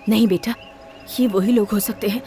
नहीं बेटा, ये वही लोग हो सकते हैं।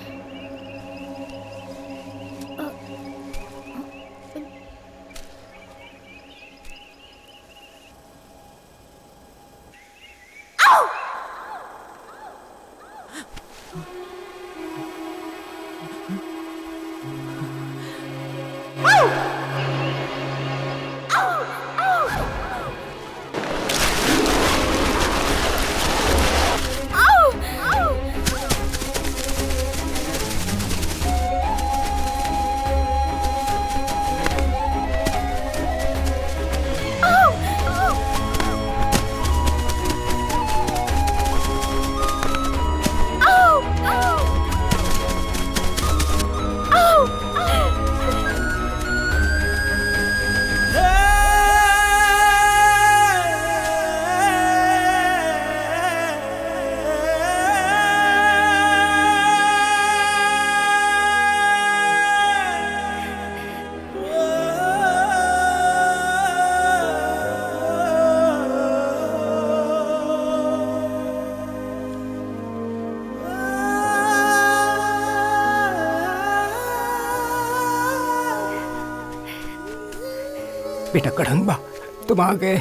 बेटा कड़ंबा, तुम आ गए।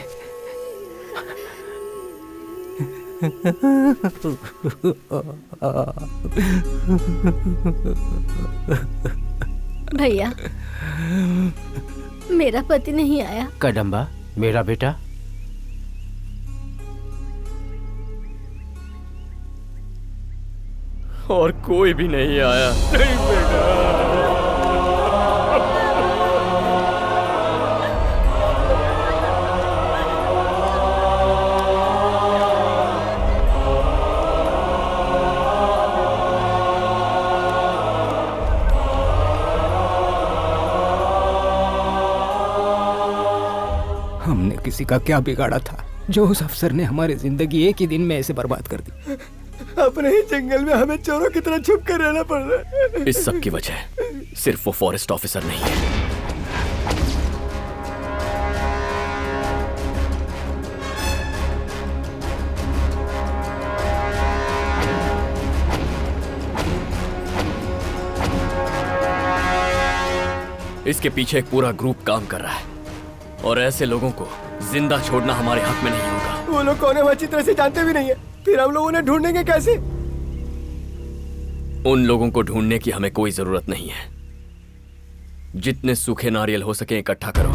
भैया, मेरा पति नहीं आया। कदम्बा, मेरा बेटा। और कोई भी नहीं आया। नहीं बेटा। हमने किसी का क्या बिगाड़ा था जो उस अफसर ने हमारी जिंदगी एक ही दिन में ऐसे बर्बाद कर दी। अपने ही जंगल में हमें चोरों की तरह छुप कर रहना पड़ रहा है। इस सब की वजह सिर्फ वो फॉरेस्ट ऑफिसर नहीं है। इसके पीछे एक पूरा ग्रुप काम कर रहा है और ऐसे लोगों को जिंदा छोड़ना हमारे हक में नहीं होगा। वो लोग कौन है वो अच्छी तरह से जानते भी नहीं है, फिर हम लोग उन्हें ढूंढेंगे कैसे? उन लोगों को ढूंढने की हमें कोई जरूरत नहीं है। जितने सूखे नारियल हो सके इकट्ठा करो।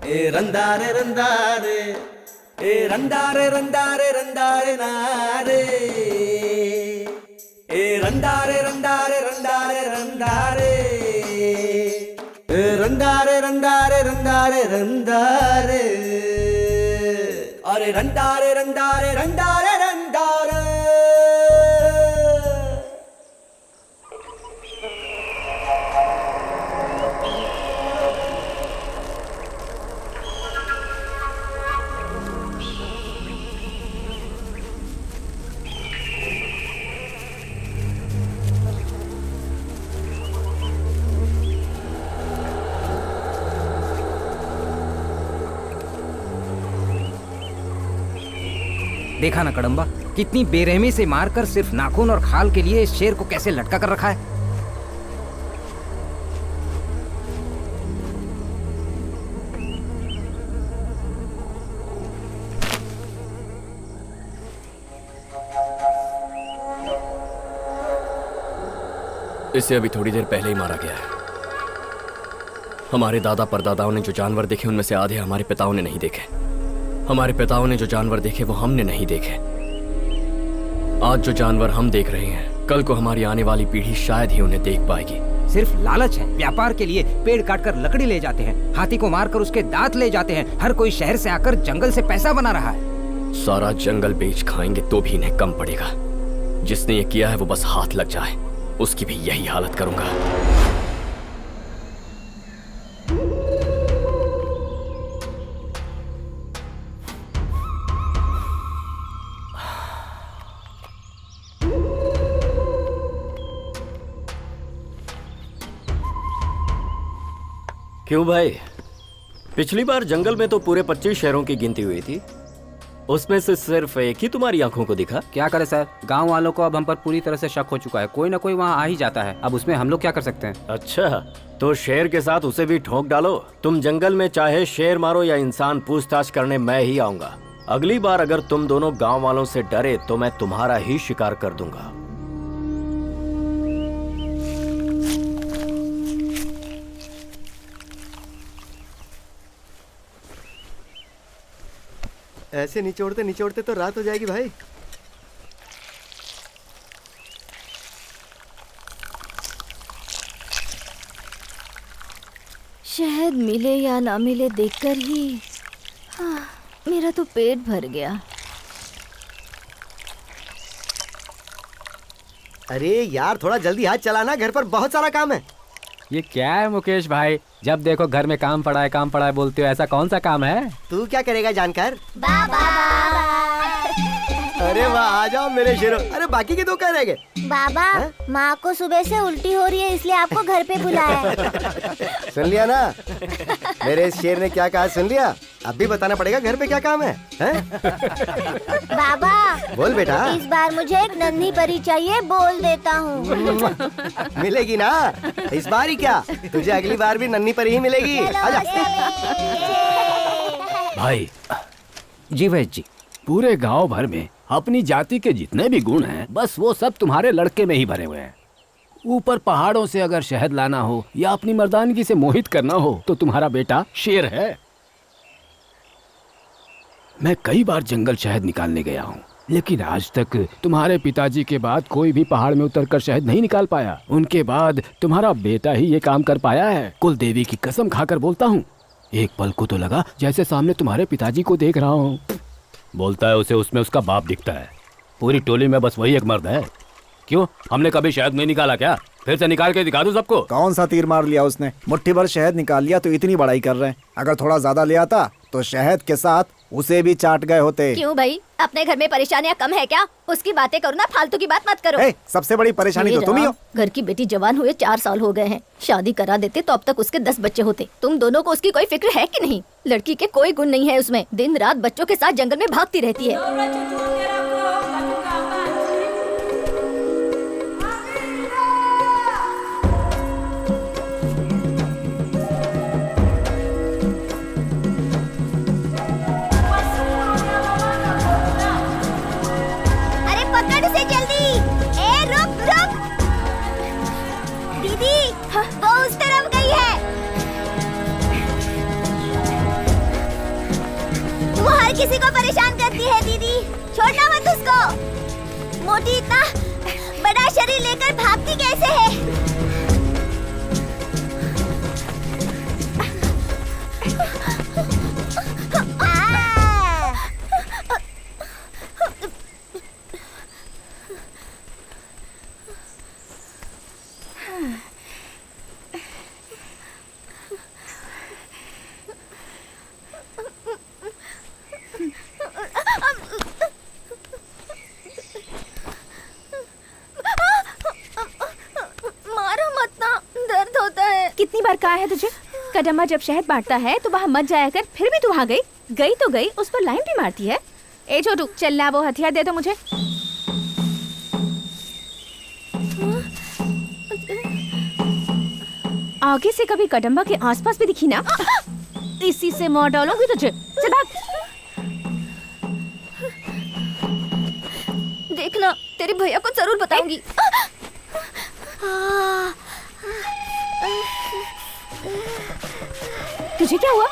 ए रंदारे रंदारे, ए रंदारे रंदारे रंदारे नारे, ए रंदारे रंदारे रंदारे रंदारे, ए रंदारे रंदारे रंदारे रंदारे, अरे रंदारे रंदारे रंदारे रंदारे। देखा ना कड़म्बा, कितनी बेरहमी से मारकर सिर्फ नाखून और खाल के लिए इस शेर को कैसे लटका कर रखा है। इसे अभी थोड़ी देर पहले ही मारा गया है। हमारे दादा परदादाओं ने जो जानवर देखे उनमें से आधे हमारे पिताओं ने नहीं देखे। हमारे पिताओं ने जो जानवर देखे वो हमने नहीं देखे। आज जो जानवर हम देख रहे हैं, कल को हमारी आने वाली पीढ़ी शायद ही उन्हें देख पाएगी। सिर्फ लालच है। व्यापार के लिए पेड़ काटकर लकड़ी ले जाते हैं, हाथी को मारकर उसके दांत ले जाते हैं। हर कोई शहर से आकर जंगल से पैसा बना रहा है। सारा जंगल बेच खाएंगे तो भी इन्हें कम पड़ेगा। जिसने ये किया है वो बस हाथ लग जाए, उसकी भी यही हालत करूंगा। क्यों भाई, पिछली बार जंगल में तो पूरे 25 शहरों की गिनती हुई थी, उसमें से सिर्फ एक ही तुम्हारी आंखों को दिखा। क्या करे सर, गांव वालों को अब हम पर पूरी तरह से शक हो चुका है। कोई ना कोई वहाँ आ ही जाता है, अब उसमें हम लोग क्या कर सकते हैं। अच्छा, तो शेर के साथ उसे भी ठोक डालो। तुम जंगल में चाहे शेर मारो या इंसान, पूछताछ करने मैं ही आऊंगा। अगली बार अगर तुम दोनों गाँव वालों से डरे तो मैं तुम्हारा ही शिकार कर दूंगा। ऐसे निचोड़ते तो रात हो जाएगी भाई। शहद मिले या ना मिले देखकर ही मेरा तो पेट भर गया। अरे यार, थोड़ा जल्दी हाथ चलाना, घर पर बहुत सारा काम है। ये क्या है मुकेश भाई, जब देखो घर में काम पड़ा है बोलते हो। ऐसा कौन सा काम है? तू क्या करेगा जानकर? बाबा। अरे वाह, आ जाओ मेरे शेरो। अरे बाकी के दो कह रह गए। बाबा, माँ को सुबह से उल्टी हो रही है, इसलिए आपको घर पे बुलाया है। सुन लिया ना मेरे इस शेर ने क्या कहा, सुन लिया? अब भी बताना पड़ेगा घर पे क्या काम है, हैं? बाबा बोल बेटा। इस बार मुझे एक नन्ही परी चाहिए, बोल देता हूँ। मिलेगी ना इस बार ही, क्या तुझे अगली बार भी नन्ही परी ही मिलेगी। आजा। भाई जी वैद्य जी, पूरे गांव भर में अपनी जाति के जितने भी गुण हैं, बस वो सब तुम्हारे लड़के में ही भरे हुए हैं। ऊपर पहाड़ों से अगर शहद लाना हो या अपनी मर्दानगी से मोहित करना हो तो तुम्हारा बेटा शेर है। मैं कई बार जंगल शहद निकालने गया हूँ, लेकिन आज तक तुम्हारे पिताजी के बाद कोई भी पहाड़ में उतरकर शहद नहीं निकाल पाया। उनके बाद तुम्हारा बेटा ही ये काम कर पाया है। कुल देवी की कसम खाकर बोलता हूँ, एक पल को तो लगा जैसे सामने तुम्हारे पिताजी को देख रहा हूँ। बोलता है उसे उसमें उसका बाप दिखता है। पूरी टोली में बस वही एक मर्द है। क्यों, हमने कभी शहद नहीं निकाला क्या? फिर से निकाल के दिखा दूं सबको। कौन सा तीर मार लिया उसने? मुट्ठी भर शहद निकाल लिया तो इतनी बड़ाई कर रहे हैं। अगर थोड़ा ज्यादा ले आता तो शहद के साथ उसे भी चाट गए होते। क्यों भाई, अपने घर में परेशानियाँ कम है क्या? उसकी बातें करो ना, फालतू की बात मत करो। सबसे बड़ी परेशानी तो तुम ही हो। घर की बेटी जवान हुए 4 साल हो गए हैं। शादी करा देते तो अब तक उसके 10 बच्चे होते। तुम दोनों को उसकी कोई फिक्र है कि नहीं? लड़की के कोई गुण नहीं है उसमें, दिन रात बच्चों के साथ जंगल में भागती रहती है। दीदी, वो उस तरफ गई है। किसी को परेशान करती है दीदी, छोड़ना मत उसको। मोटी इतना बड़ा शरीर लेकर भागती कैसे है? कितनी बार कहा है तुझे, कदम्बा जब शहद बांटता है तो वहाँ मत जाया कर, फिर भी तू वहाँ गई। गई तो गई, उस पर लाइन भी मारती है। ए छोटू, चलना, वो हथियार दे दो मुझे। आगे से कभी कदम्बा के आसपास भी दिखी ना, इसी से मार डालूंगी तुझे। चल भाग। देखना, तेरे भैया को जरूर बताऊंगी। तुझे क्या हुआ?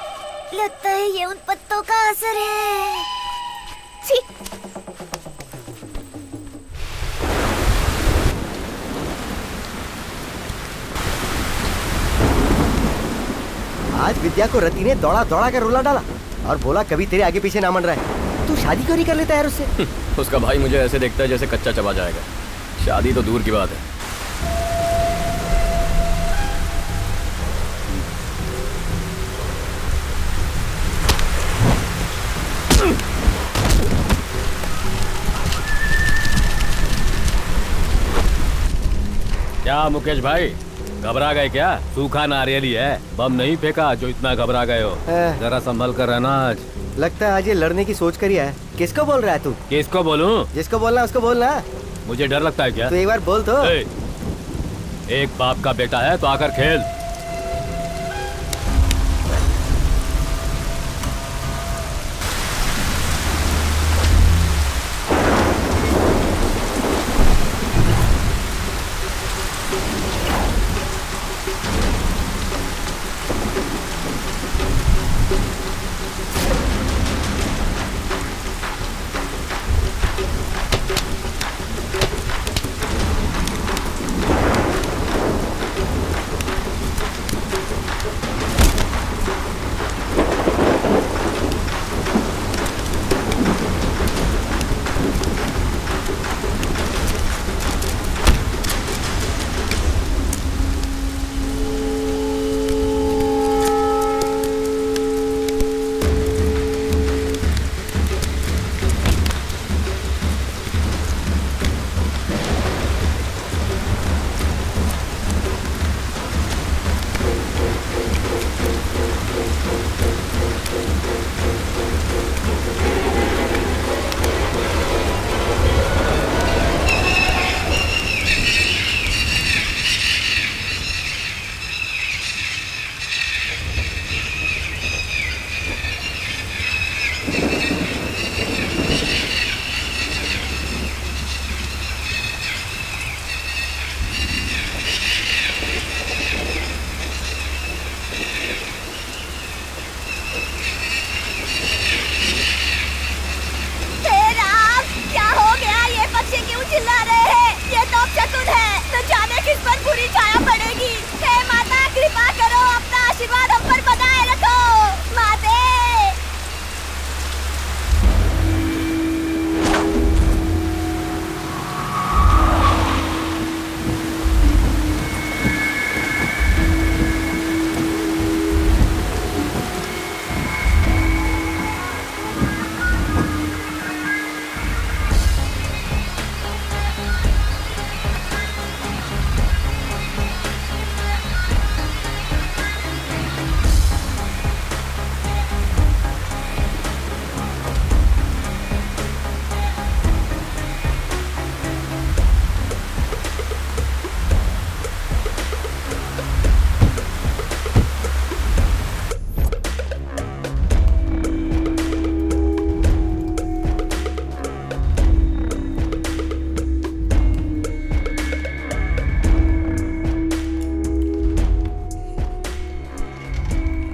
लगता है ये उन पत्तों का असर है। छी। आज विद्या को रति ने दौड़ा दौड़ा कर रुला डाला और बोला कभी तेरे आगे पीछे ना मन रहा है। तू शादी क्यों नहीं कर लेता यार उससे? उसका भाई मुझे ऐसे देखता है जैसे कच्चा चबा जाएगा। शादी तो दूर की बात है। क्या मुकेश भाई, घबरा गए क्या? सूखा नारियल है, बम नहीं फेंका जो इतना घबरा गए हो। जरा संभल कर रहना। आज लगता है आज ये लड़ने की सोच कर ही है। किसको बोल रहा है तू? किसको बोलूं? जिसको बोलना उसको बोलना। मुझे डर लगता है क्या? तो एक बार बोल तो। एक बाप का बेटा है तो आकर खेल।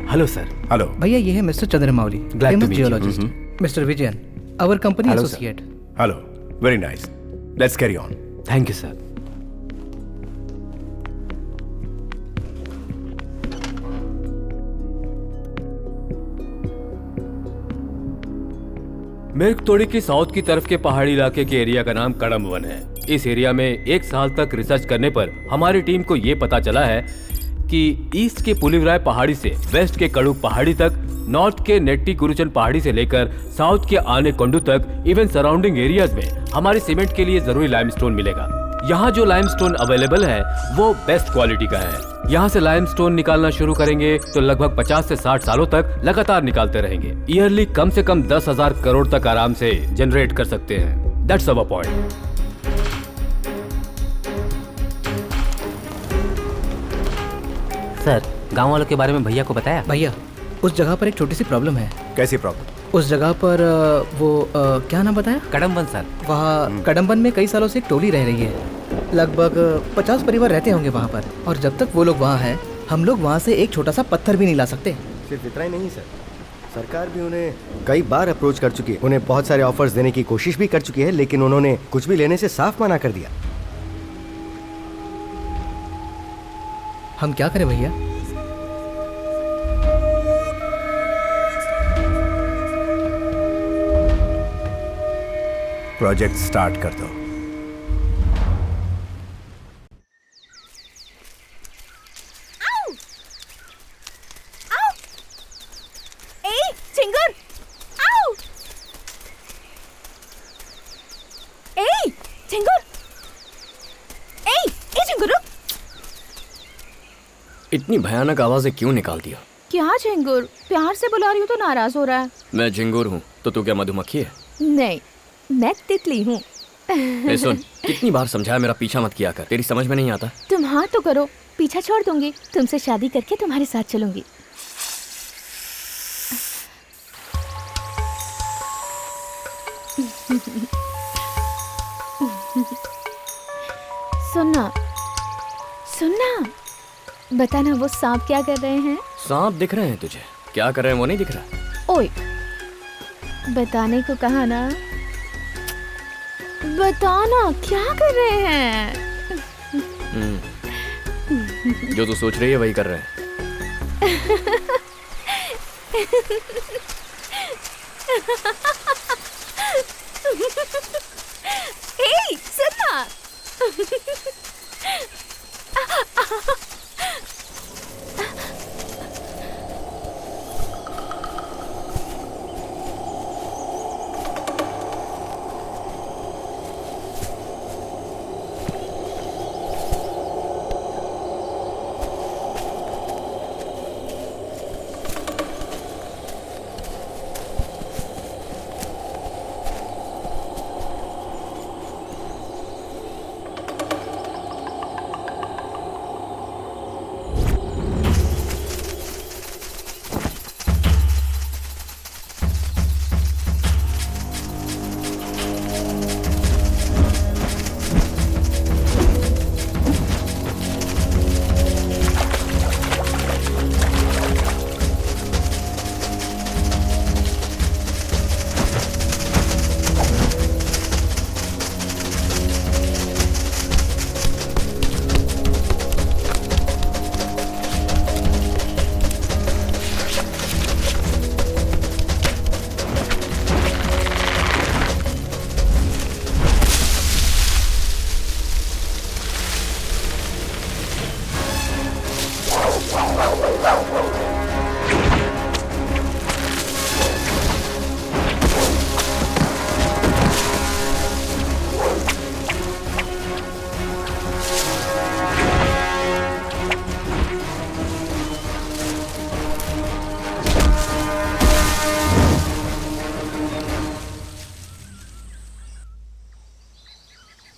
Hello sir. हेलो भैया, ये है mister Chandramouli, Glad to famous meet you. Geologist. Mr. Vijayan, our company Hello, associate. Hello. Very nice. Let's carry on. Thank you sir. Milk तोड़ी की साउथ की तरफ के पहाड़ी इलाके के एरिया का नाम कड़म वन है। इस एरिया में 1 साल तक रिसर्च करने पर हमारी टीम को ये पता चला है कि ईस्ट के पुलिवराय पहाड़ी से वेस्ट के कड़ुक पहाड़ी तक, नॉर्थ के नेट्टी गुरुचन पहाड़ी से लेकर साउथ के आने कोंडू तक, इवन सराउंडिंग एरियाज में हमारे सीमेंट के लिए जरूरी लाइमस्टोन मिलेगा। यहाँ जो लाइमस्टोन अवेलेबल है वो बेस्ट क्वालिटी का है। यहाँ से लाइमस्टोन निकालना शुरू करेंगे तो लगभग 50 से 60 सालों तक लगातार निकालते रहेंगे। ईयरली कम से कम 10,000 करोड़ तक आराम से जनरेट कर सकते हैं। That's our point. सर, गांव वालों के बारे में भैया को बताया? भैया, उस जगह पर एक छोटी सी प्रॉब्लम है। कैसी प्रॉब्लम? उस जगह पर क्या नाम बताया? कड़मबन सर। वहाँ कड़मबन में कई सालों से एक टोली रह रही है। लगभग 50 परिवार रहते होंगे वहाँ पर, और जब तक वो लोग वहाँ हैं, हम लोग वहाँ से एक छोटा सा पत्थर भी नहीं ला सकते। सिर्फ इतना ही नहीं सर, सरकार भी उन्हें कई बार अप्रोच कर चुकी है, उन्हें बहुत सारे ऑफर्स देने की कोशिश भी कर चुकी है, लेकिन उन्होंने कुछ भी लेने से साफ मना कर दिया। हम क्या करें भैया? प्रोजेक्ट स्टार्ट कर दो। इतनी भयानक आवाजें क्यों निकाल दिया? क्या झिंगुर, प्यार से बुला रही हूँ तो नाराज हो रहा है। मैं झिंगुर हूँ तो तू क्या मधुमक्खी है? नहीं, मैं तितली हूँ। ए सुन, कितनी बार समझाया मेरा पीछा मत किया कर, तेरी समझ में नहीं आता। तुम हाँ तो करो, पीछा छोड़ दूंगी। तुमसे शादी करके तुम्हारे साथ चलूंगी। सुनना सुनना, बताना वो सांप क्या कर रहे हैं? सांप दिख रहे हैं तुझे? क्या कर रहे हैं वो नहीं दिख रहा? ओए, बताने को कहा ना, बताना क्या कर रहे हैं? जो तू सोच रही है वही कर रहे हैं। ए, सुनना।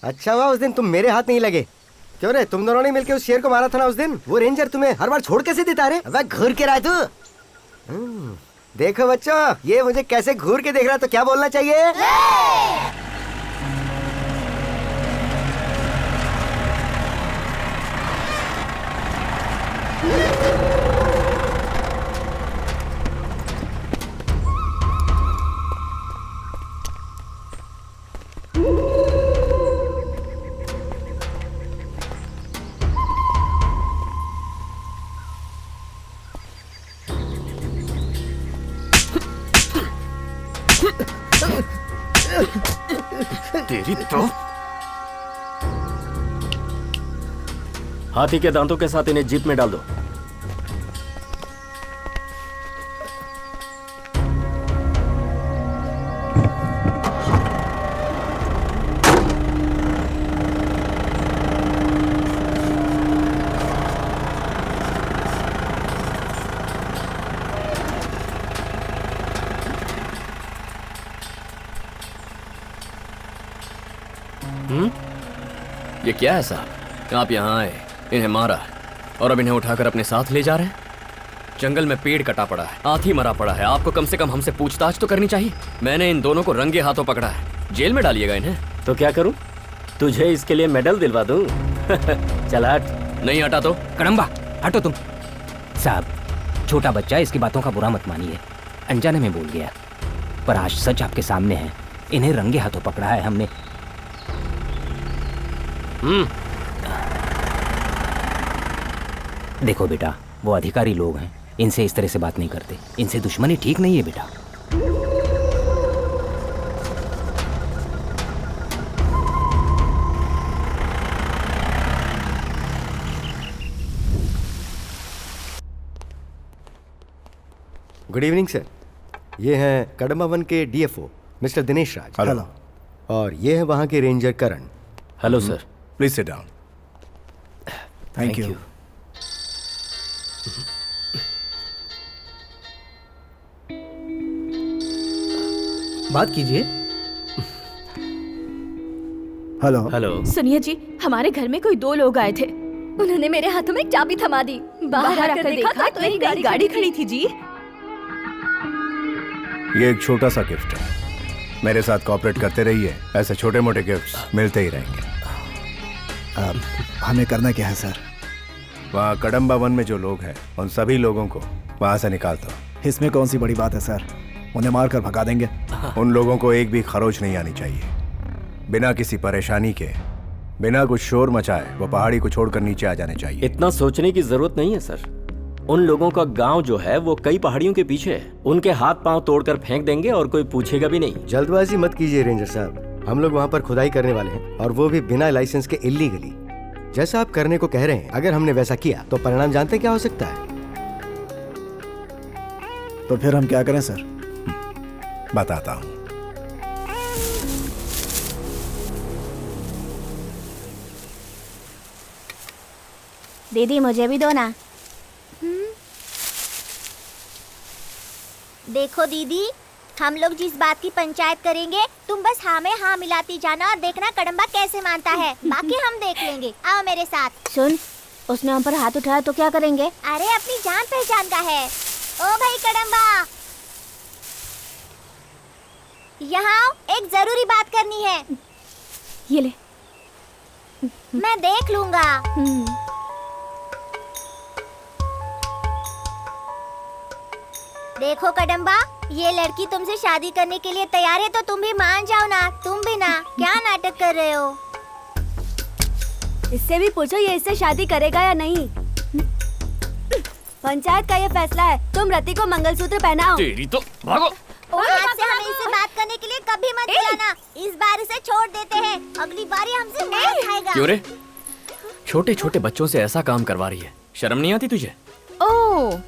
अच्छा हुआ उस दिन तुम मेरे हाथ नहीं लगे। क्यों रे, तुम दोनों ने मिलकर उस शेर को मारा था ना उस दिन? वो रेंजर तुम्हें हर बार छोड़ कैसे देता रे? अब घूर के रहा तू। देखो बच्चों, ये मुझे कैसे घूर के देख रहा, तो क्या बोलना चाहिए? तेरी तो हाथी के दांतों के साथ इन्हें जीप में डाल दो। ये क्या है साहब? आप यहाँ आए, इन्हें मारा और अब इन्हें उठाकर अपने साथ ले जा रहे हैं? जंगल में पेड़ कटा पड़ा है, हाथी मरा पड़ा है, आपको कम से कम हमसे पूछताछ तो करनी चाहिए। मैंने इन दोनों को रंगे हाथों पकड़ा है, जेल में डालिएगा इन्हें। तो क्या करूं? तुझे इसके लिए मेडल दिलवा दूं? चल हट। नहीं हटा तो कड़म्बा हटो तुम। साहब, छोटा बच्चा, इसकी बातों का बुरा मत मानिए, अनजाने में बोल गया, पर आज सच आपके सामने है। इन्हें रंगे हाथों पकड़ा है हमने। देखो बेटा, वो अधिकारी लोग हैं, इनसे इस तरह से बात नहीं करते, इनसे दुश्मनी ठीक नहीं है बेटा। गुड इवनिंग सर, ये हैं कड़म्बा वन के डीएफओ मिस्टर दिनेश राज। हेलो। और ये है वहाँ के ranger Karan. Hello sir. Please sit down. Thank you. बात कीजिए। हेलो। हेलो। सुनिए जी, हमारे घर में कोई 2 लोग आए थे। उन्होंने मेरे हाथों में चाबी थमा दी। बाहर आकर देखा तो एक नई गाड़ी खड़ी थी जी। ये एक छोटा सा गिफ्ट है, मेरे साथ कोऑपरेट करते रहिए, ऐसे छोटे मोटे गिफ्ट्स मिलते ही रहेंगे। हमें करना क्या है सर? वहाँ कड़म्बा वन में जो लोग हैं उन सभी लोगों को वहाँ से निकाल दो। इसमें कौन सी बड़ी बात है सर, उन्हें मारकर भगा देंगे। उन लोगों को एक भी खरोच नहीं आनी चाहिए। बिना किसी परेशानी के, बिना कुछ शोर मचाए वो पहाड़ी को छोड़कर नीचे आ जाने चाहिए। इतना सोचने की जरूरत नहीं है सर। उन लोगों का गांव जो है वो कई पहाड़ियों के पीछे है, उनके हाथ पांव तोड़कर फेंक देंगे और कोई पूछेगा भी नहीं। जल्दबाजी मत कीजिए रेंजर साहब, हम लोग वहाँ पर खुदाई करने वाले हैं और वो भी बिना लाइसेंस के इल्लीगली। जैसा आप करने को कह रहे हैं, अगर हमने वैसा किया तो परिणाम जानते क्या हो सकता है? तो फिर हम क्या करें सर? बताता हूँ। दीदी मुझे भी दो ना। देखो दीदी, हम लोग जिस बात की पंचायत करेंगे तुम बस हाँ में हाँ मिलाती जाना और देखना कड़म्बा कैसे मानता है। बाकी हम देख लेंगे। आओ मेरे साथ। सुन, उसने हम पर हाथ उठाया तो क्या करेंगे? अरे अपनी जान पहचान का है। ओ भाई कड़म्बा, यहाँ आओ, एक जरूरी बात करनी है। ये ले। मैं देख लूंगा। देखो कड़म्बा, ये लड़की तुमसे शादी करने के लिए तैयार है तो तुम भी मान जाओ ना। तुम भी ना, क्या नाटक कर रहे हो? इससे भी पूछो ये इससे शादी करेगा या नहीं। पंचायत का ये फैसला है, तुम रति को मंगलसूत्र पहनाओ। तेरी तो भागो। आज से हमें इससे बात करने के लिए कभी मत बुलाना। इस बार इसे छोड़ देते हैं, अगली बार ये हमसे मार खाएगा। क्यों रे? छोटे छोटे बच्चों से ऐसा काम करवा रही है, शर्म नहीं आती तुझे? ओह,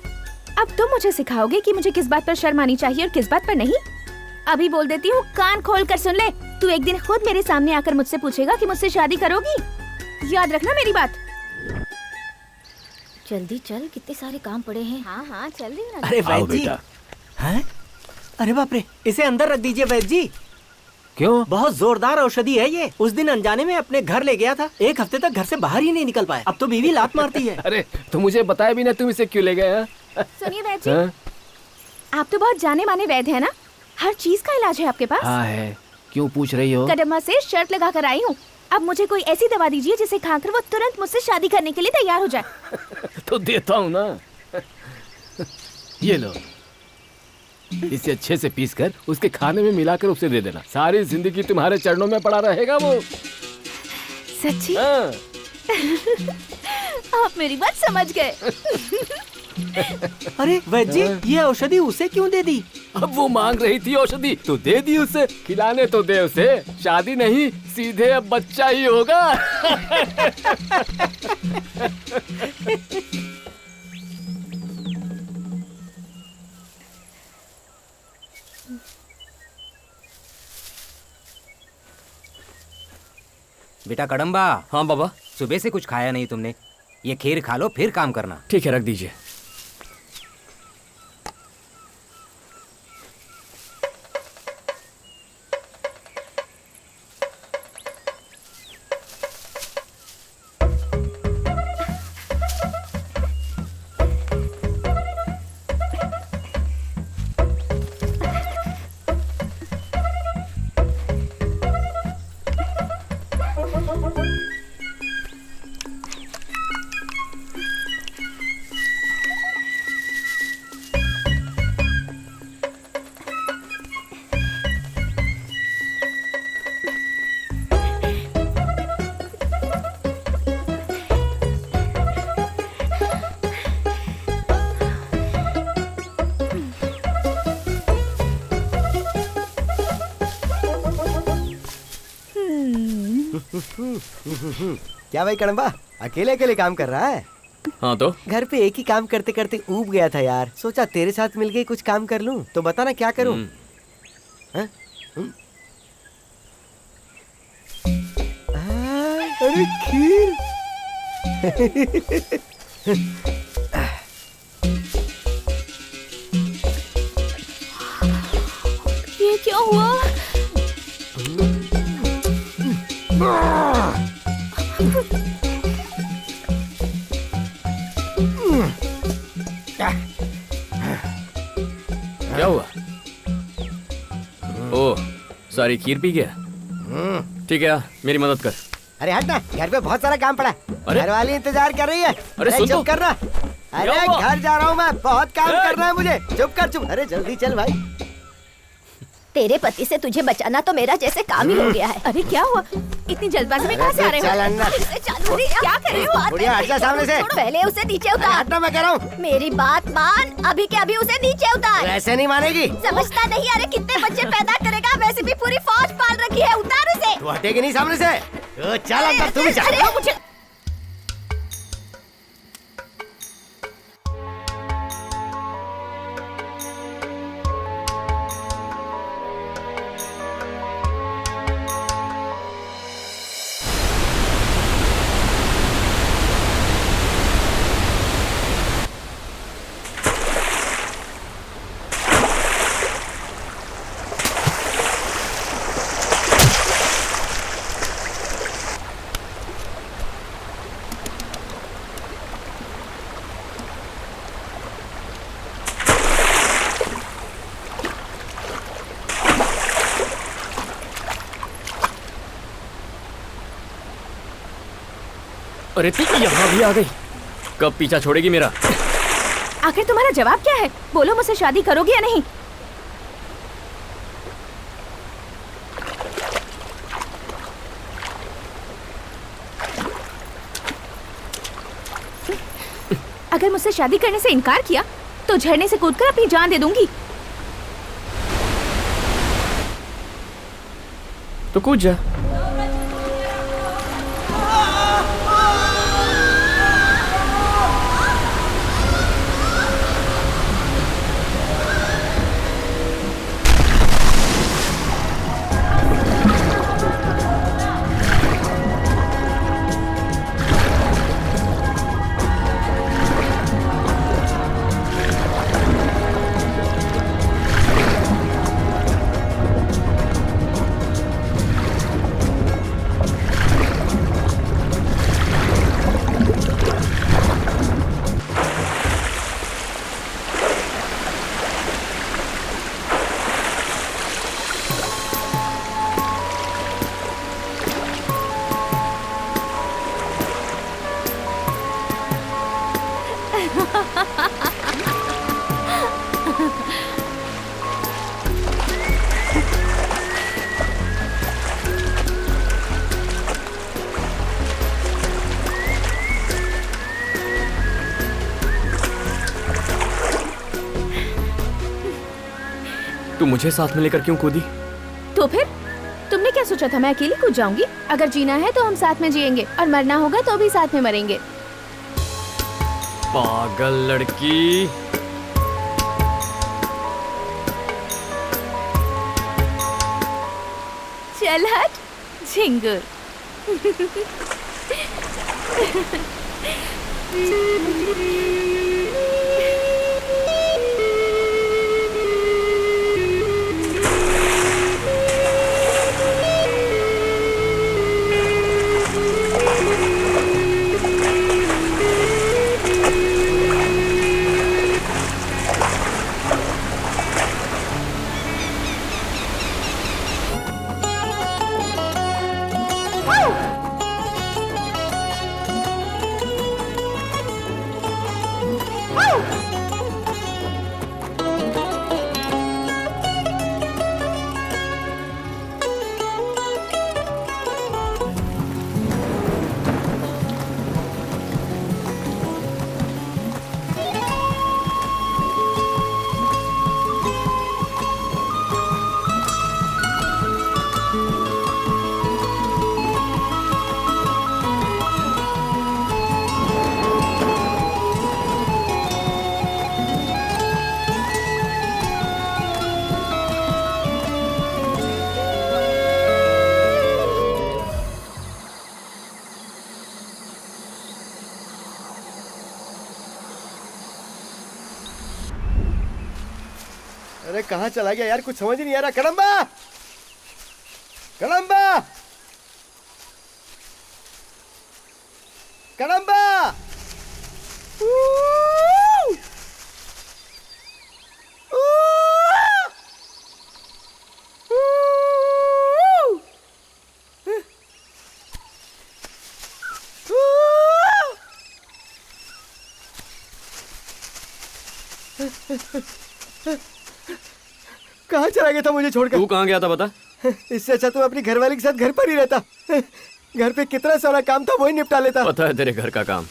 अब तुम मुझे सिखाओगे कि मुझे किस बात पर शर्म आनी चाहिए और किस बात पर नहीं? अभी बोल देती हूँ, कान खोल कर सुन ले। तू एक दिन खुद मेरे सामने आकर मुझसे पूछेगा कि मुझसे शादी करोगी। याद रखना मेरी बात। जल्दी चल, कितने सारे काम पड़े हैं। हाँ हाँ चल रही हूँ। अरे वैद्य जी, हैं? अरे बाप रे, इसे अंदर रख दीजिए वैद्य जी। क्यों? बहुत जोरदार औषधि है ये। उस दिन अनजाने में अपने घर ले गया था, 1 हफ्ते तक घर से बाहर ही नहीं निकल पाया। अब तो बीवी लात मारती है। अरे तो मुझे बताया भी ना, तुम इसे क्यों ले गए? सुनिए वैद्य जी, आप तो बहुत जाने माने वैद्य है ना, हर चीज का इलाज है आपके पास। हाँ है, क्यों पूछ रही हो? कदम्बा से शर्त लगा कर आई हूँ। अब मुझे कोई ऐसी दवा दीजिए जिसे खाकर वो तुरंत मुझसे शादी करने के लिए तैयार हो जाए। तो देता हूँ ना, ये लो। इसे अच्छे से पीसकर उसके खाने में मिलाकर उसे दे देना, सारी जिंदगी तुम्हारे चरणों में पड़ा रहेगा वो। सच्ची? हाँ। आप मेरी बात समझ गए। अरे वैद्य जी, ये औषधि उसे क्यों दे दी? अब वो मांग रही थी औषधि तो दे दी उसे, खिलाने तो दे उसे, शादी नहीं सीधे अब बच्चा ही होगा। बेटा कड़म्बा। हाँ बाबा। सुबह से कुछ खाया नहीं तुमने, ये खीर खा लो फिर काम करना। ठीक है, रख दीजिए। क्या भाई कड़म्बा अकेले अकेले काम कर रहा है? हाँ तो घर पे एक ही काम करते करते ऊब गया था यार, सोचा तेरे साथ मिलके कुछ काम कर लूं, तो बता ना क्या करूं? अरे खीर। ये क्या हुआ? क्या हुआ? ओह, सारी खीर पी गया। ठीक है, मेरी मदद कर। अरे हट ना, घर पे बहुत सारा काम पड़ा है। घर वाली इंतजार कर रही है। अरे सुन चुप कर ना। अरे घर जा रहा हूँ मैं, बहुत काम करना है मुझे। चुप कर चुप। अरे जल्दी चल भाई। तेरे पति से तुझे बचाना तो मेरा जैसे काम ही हो गया है। अरे क्या हुआ? इतनी जल्दबाजी में कहाँ से आ रहे हो? क्या कर रहे हो? बुढ़िया हट जा सामने से। पहले उसे नीचे उतार। हटना मैं कह रहा हूँ। मेरी बात मान, अभी के अभी उसे नीचे उतार। ऐसे नहीं मानेगी। समझता नहीं? अरे कितने बच्चे पैदा करेगा, वैसे भी पूरी फौज पाल रखी है। उतार उसे। तू हटेगी नहीं सामने से। चल अंदर, तू भी चल। मुझे अरे तू यहाँ भी आ गई, कब पीछा छोड़ेगी मेरा? आखिर तुम्हारा जवाब क्या है? बोलो, मुझसे शादी करोगे या नहीं? अगर मुझसे शादी करने से इनकार किया तो झरने से कूदकर अपनी जान दे दूंगी। तो कूद जा। तू मुझे साथ में लेकर क्यों कूदी? तो फिर तुमने क्या सोचा था मैं अकेली कूद जाऊंगी? अगर जीना है तो हम साथ में जिएंगे और मरना होगा तो भी साथ में मरेंगे। पागल लड़की। चल हट झिंगुर। अरे कहाँ चला गया यार, कुछ समझ ही नहीं आ रहा। कड़म्बा, कड़म्बा, कड़म्बा। कहाँ चला गया था मुझे छोड़कर? तू कहाँ गया था बता? इससे अच्छा तो अपनी घरवाली के साथ घर पर ही रहता। घर पे कितना सारा काम था वही निपटा लेता। पता है तेरे घर का काम?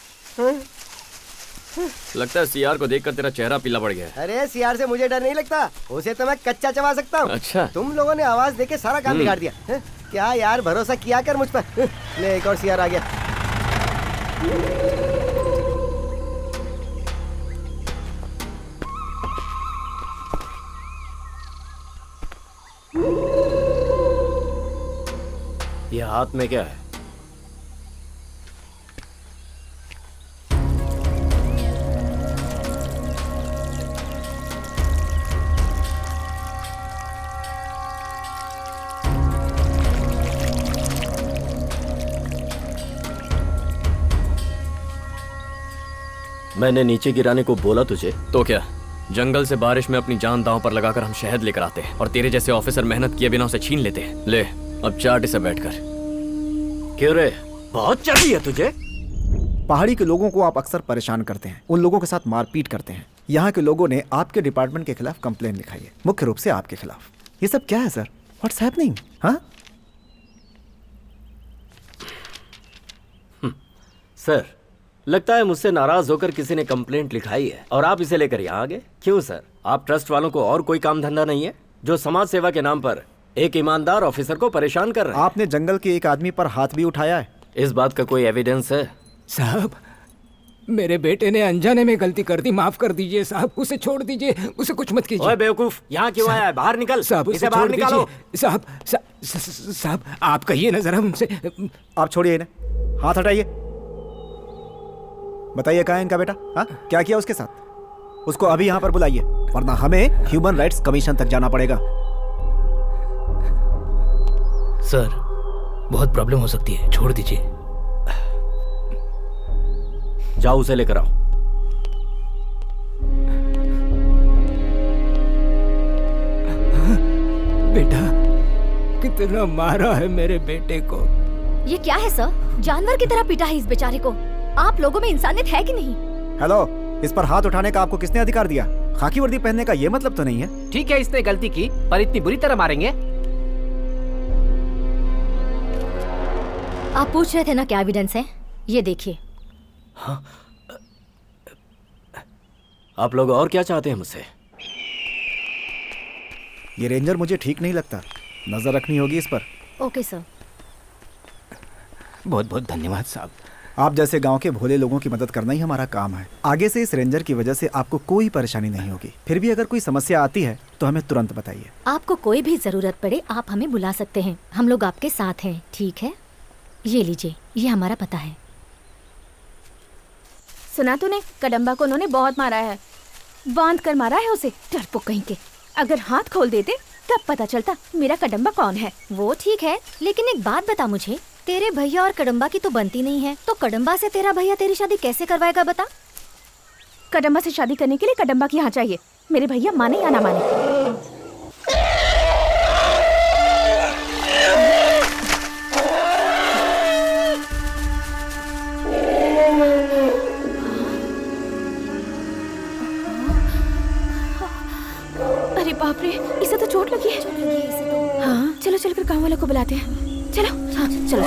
लगता है सीआर को देखकर तेरा चेहरा पीला पड़ गया है। अरे सीआर से मुझे डर नहीं लगता, उसे तो मैं कच्चा चबा सकता हूँ। अच्छा। तुम लोगों ने आवाज देके सारा काम बिगाड़ दिया। क्या यार, भरोसा किया कर मुझ पर। ले एक और सीआर आ गया। ये हाथ में क्या है? मैंने नीचे गिराने को बोला तुझे तो क्या? जंगल से बारिश में अपनी जान दांव पर लगाकर हम शहद लेकर आते हैं और तेरे जैसे ऑफिसर मेहनत किए बिना उसे छीन लेते हैं। ले अब चाट इसे बैठकर। क्यों रे, बहुत चढ़ी है तुझे? पहाड़ी के लोगों को आप अक्सर परेशान करते हैं, उन लोगों के साथ मारपीट करते हैं। यहाँ के लोगों ने आपके डिपार्टमेंट के खिलाफ कंप्लेन लिखाई है, मुख्य रूप से आपके खिलाफ। ये सब क्या है सर? What's happening? हाँ सर, लगता है मुझसे नाराज होकर किसी ने कंप्लेंट लिखाई है और आप इसे लेकर यहाँ आ गए। क्यों सर, आप ट्रस्ट वालों को और कोई काम धंधा नहीं है जो समाज सेवा के नाम पर एक ईमानदार ऑफिसर को परेशान कर रहे हैं? आपने जंगल के एक आदमी पर हाथ भी उठाया है। इस बात का कोई एविडेंस है? साहब, मेरे बेटे ने अनजाने में गलती कर दी, माफ कर दीजिए साहब। उसे छोड़ दीजिए, उसे कुछ मत कीजिए। ओए बेवकूफ, यहाँ क्यों आया है? बाहर निकल साहब, इसे बाहर निकालो। साहब साहब, आप कहिए ना जरा उनसे। आप छोड़िए इन्हें, हाथ हटाइए। बताइए कहाँ है इनका बेटा? हाँ, क्या किया उसके साथ? उसको अभी यहाँ पर बुलाइए, वरना हमें ह्यूमन राइट्स कमीशन तक जाना पड़ेगा। सर, बहुत प्रॉब्लम हो सकती है, छोड़ दीजिए। जाओ उसे लेकर आओ। बेटा, कितना मारा है मेरे बेटे को। ये क्या है सर? जानवर की तरह पीटा है इस बेचारे को। आप लोगों में इंसानियत है कि नहीं? हेलो, इस पर हाथ उठाने का आपको किसने अधिकार दिया? खाकी वर्दी पहनने का ये मतलब तो नहीं है। ठीक है, इसने गलती की, पर इतनी बुरी तरह मारेंगे? आप पूछ रहे थे ना क्या एविडेंस है? ये देखिए। हाँ? आप लोग और क्या चाहते हैं मुझसे? ये रेंजर मुझे ठीक नहीं लगता, नजर रखनी होगी इस पर। Okay sir. बहुत बहुत धन्यवाद साहब। आप जैसे गांव के भोले लोगों की मदद करना ही हमारा काम है। आगे से इस रेंजर की वजह से आपको कोई परेशानी नहीं होगी। फिर भी अगर कोई समस्या आती है तो हमें तुरंत बताइए। आपको कोई भी जरूरत पड़े आप हमें बुला सकते हैं, हम लोग आपके साथ हैं, ठीक है? ये लीजिए, ये हमारा पता है। सुना तूने, कदम्बा को उन्होंने बहुत मारा है, बांध कर मारा है उसे, डरपोक कहीं के। अगर हाथ खोल देते तब पता चलता मेरा कदम्बा कौन है। वो ठीक है, लेकिन एक बात बता मुझे, तेरे भैया और कदम्बा की तो बनती नहीं है, तो कदम्बा से तेरा भैया तेरी शादी कैसे करवाएगा बता? कदम्बा से शादी करने के लिए कदम्बा की यहाँ चाहिए, मेरे भैया माने या ना माने। अरे बाप रे, इसे तो चोट लगी है। इसे तो। हाँ, चलो चल कर गाँव वालों को बुलाते हैं। चलो। हाँ, चलो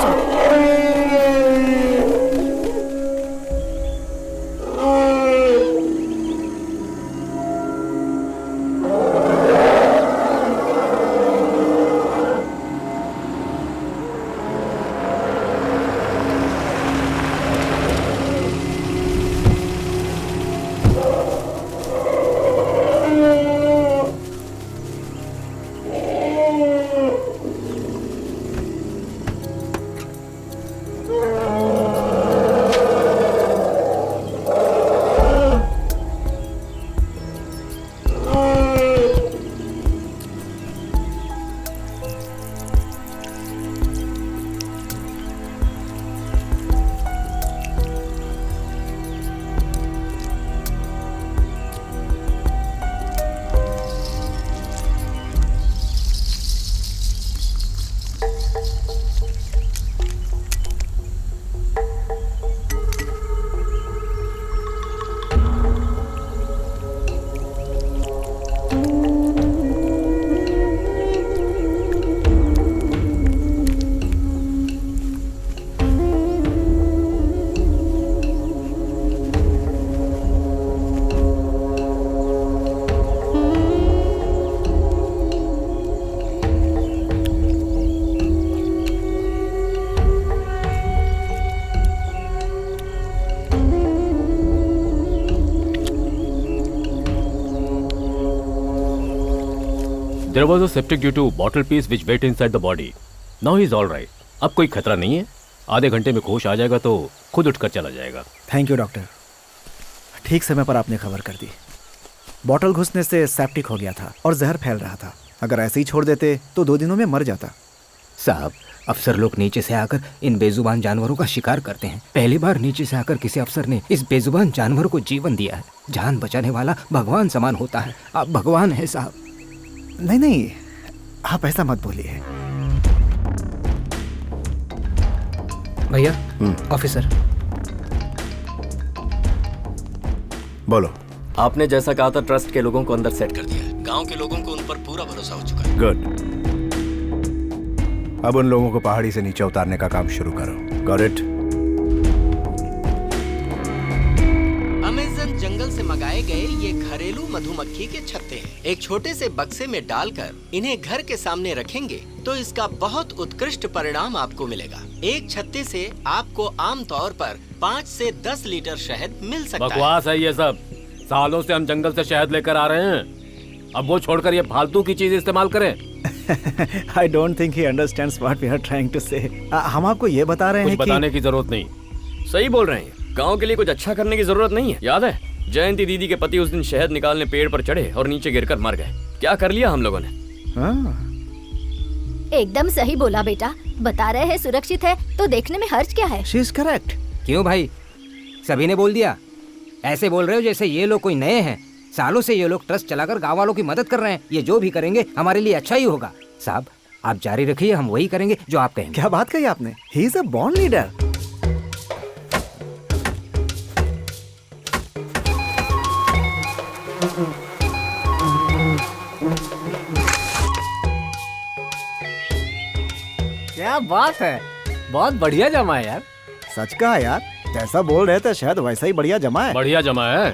There was a septic due to bottle piece which went inside the body. Now he is all right. अब कोई खतरा नहीं है, आधे घंटे में होश आ जाएगा तो खुद उठकर चला जाएगा। थैंक यू डॉक्टर, ठीक समय पर आपने खबर कर दी। बॉटल घुसने से सेप्टिक हो गया था और जहर फैल रहा था। अगर ऐसे ही छोड़ देते तो 2 दिनों में मर जाता। साहब, अफसर लोग नीचे से आकर इन बेजुबान जानवरों का शिकार करते हैं। पहली बार नीचे से आकर किसी अफसर ने इस बेजुबान जानवर को जीवन दिया है। जान बचाने वाला भगवान समान होता है। आप भगवान हैं साहब। नहीं नहीं, आप ऐसा मत बोलिए। भैया, ऑफिसर। बोलो। आपने जैसा कहा था ट्रस्ट के लोगों को अंदर सेट कर दिया है। गांव के लोगों को उन पर पूरा भरोसा हो चुका है। गुड। अब उन लोगों को पहाड़ी से नीचे उतारने का काम शुरू करो। Got it? अमेज़न जंगल से मंगाए गए ये घरेलू मधुमक्खी के छत्ते हैं। एक छोटे से बक्से में डालकर इन्हें घर के सामने रखेंगे तो इसका बहुत उत्कृष्ट परिणाम आपको मिलेगा। एक छत्ते से आपको आमतौर पर 5 से 10 लीटर शहद मिल सकता है। बकवास है ये सब। सालों से हम जंगल से शहद लेकर आ रहे हैं, अब वो छोड़कर ये फालतू की चीज इस्तेमाल करें। I don't think he understands what we are trying to say. हम आपको ये बता रहे हैं कुछ बताने की जरूरत नहीं। सही बोल रहे हैं, गांव के लिए कुछ अच्छा करने की जरूरत नहीं है। याद है जयंती दीदी के पति उस दिन शहद निकालने पेड़ पर चढ़े और नीचे गिरकर मर गए। क्या कर लिया हम लोगों ने। एकदम सही बोला बेटा। बता रहे हैं सुरक्षित है तो देखने में हर्ज क्या है। She is correct. क्यों भाई, सभी ने बोल दिया? ऐसे बोल रहे हो जैसे ये लोग कोई नए हैं। सालों से ये लोग ट्रस्ट चलाकर गांव वालों की मदद कर रहे हैं। ये जो भी करेंगे हमारे लिए अच्छा ही होगा। साहब, आप जारी रखिए, हम वही करेंगे जो आप कहेंगे। क्या बात कही आपने? He is a born leader. क्या बात है, बहुत बढ़िया जमा है यार। सच कहा यार, जैसा बोल रहे थे शायद वैसा ही बढ़िया जमा है। बढ़िया जमा है।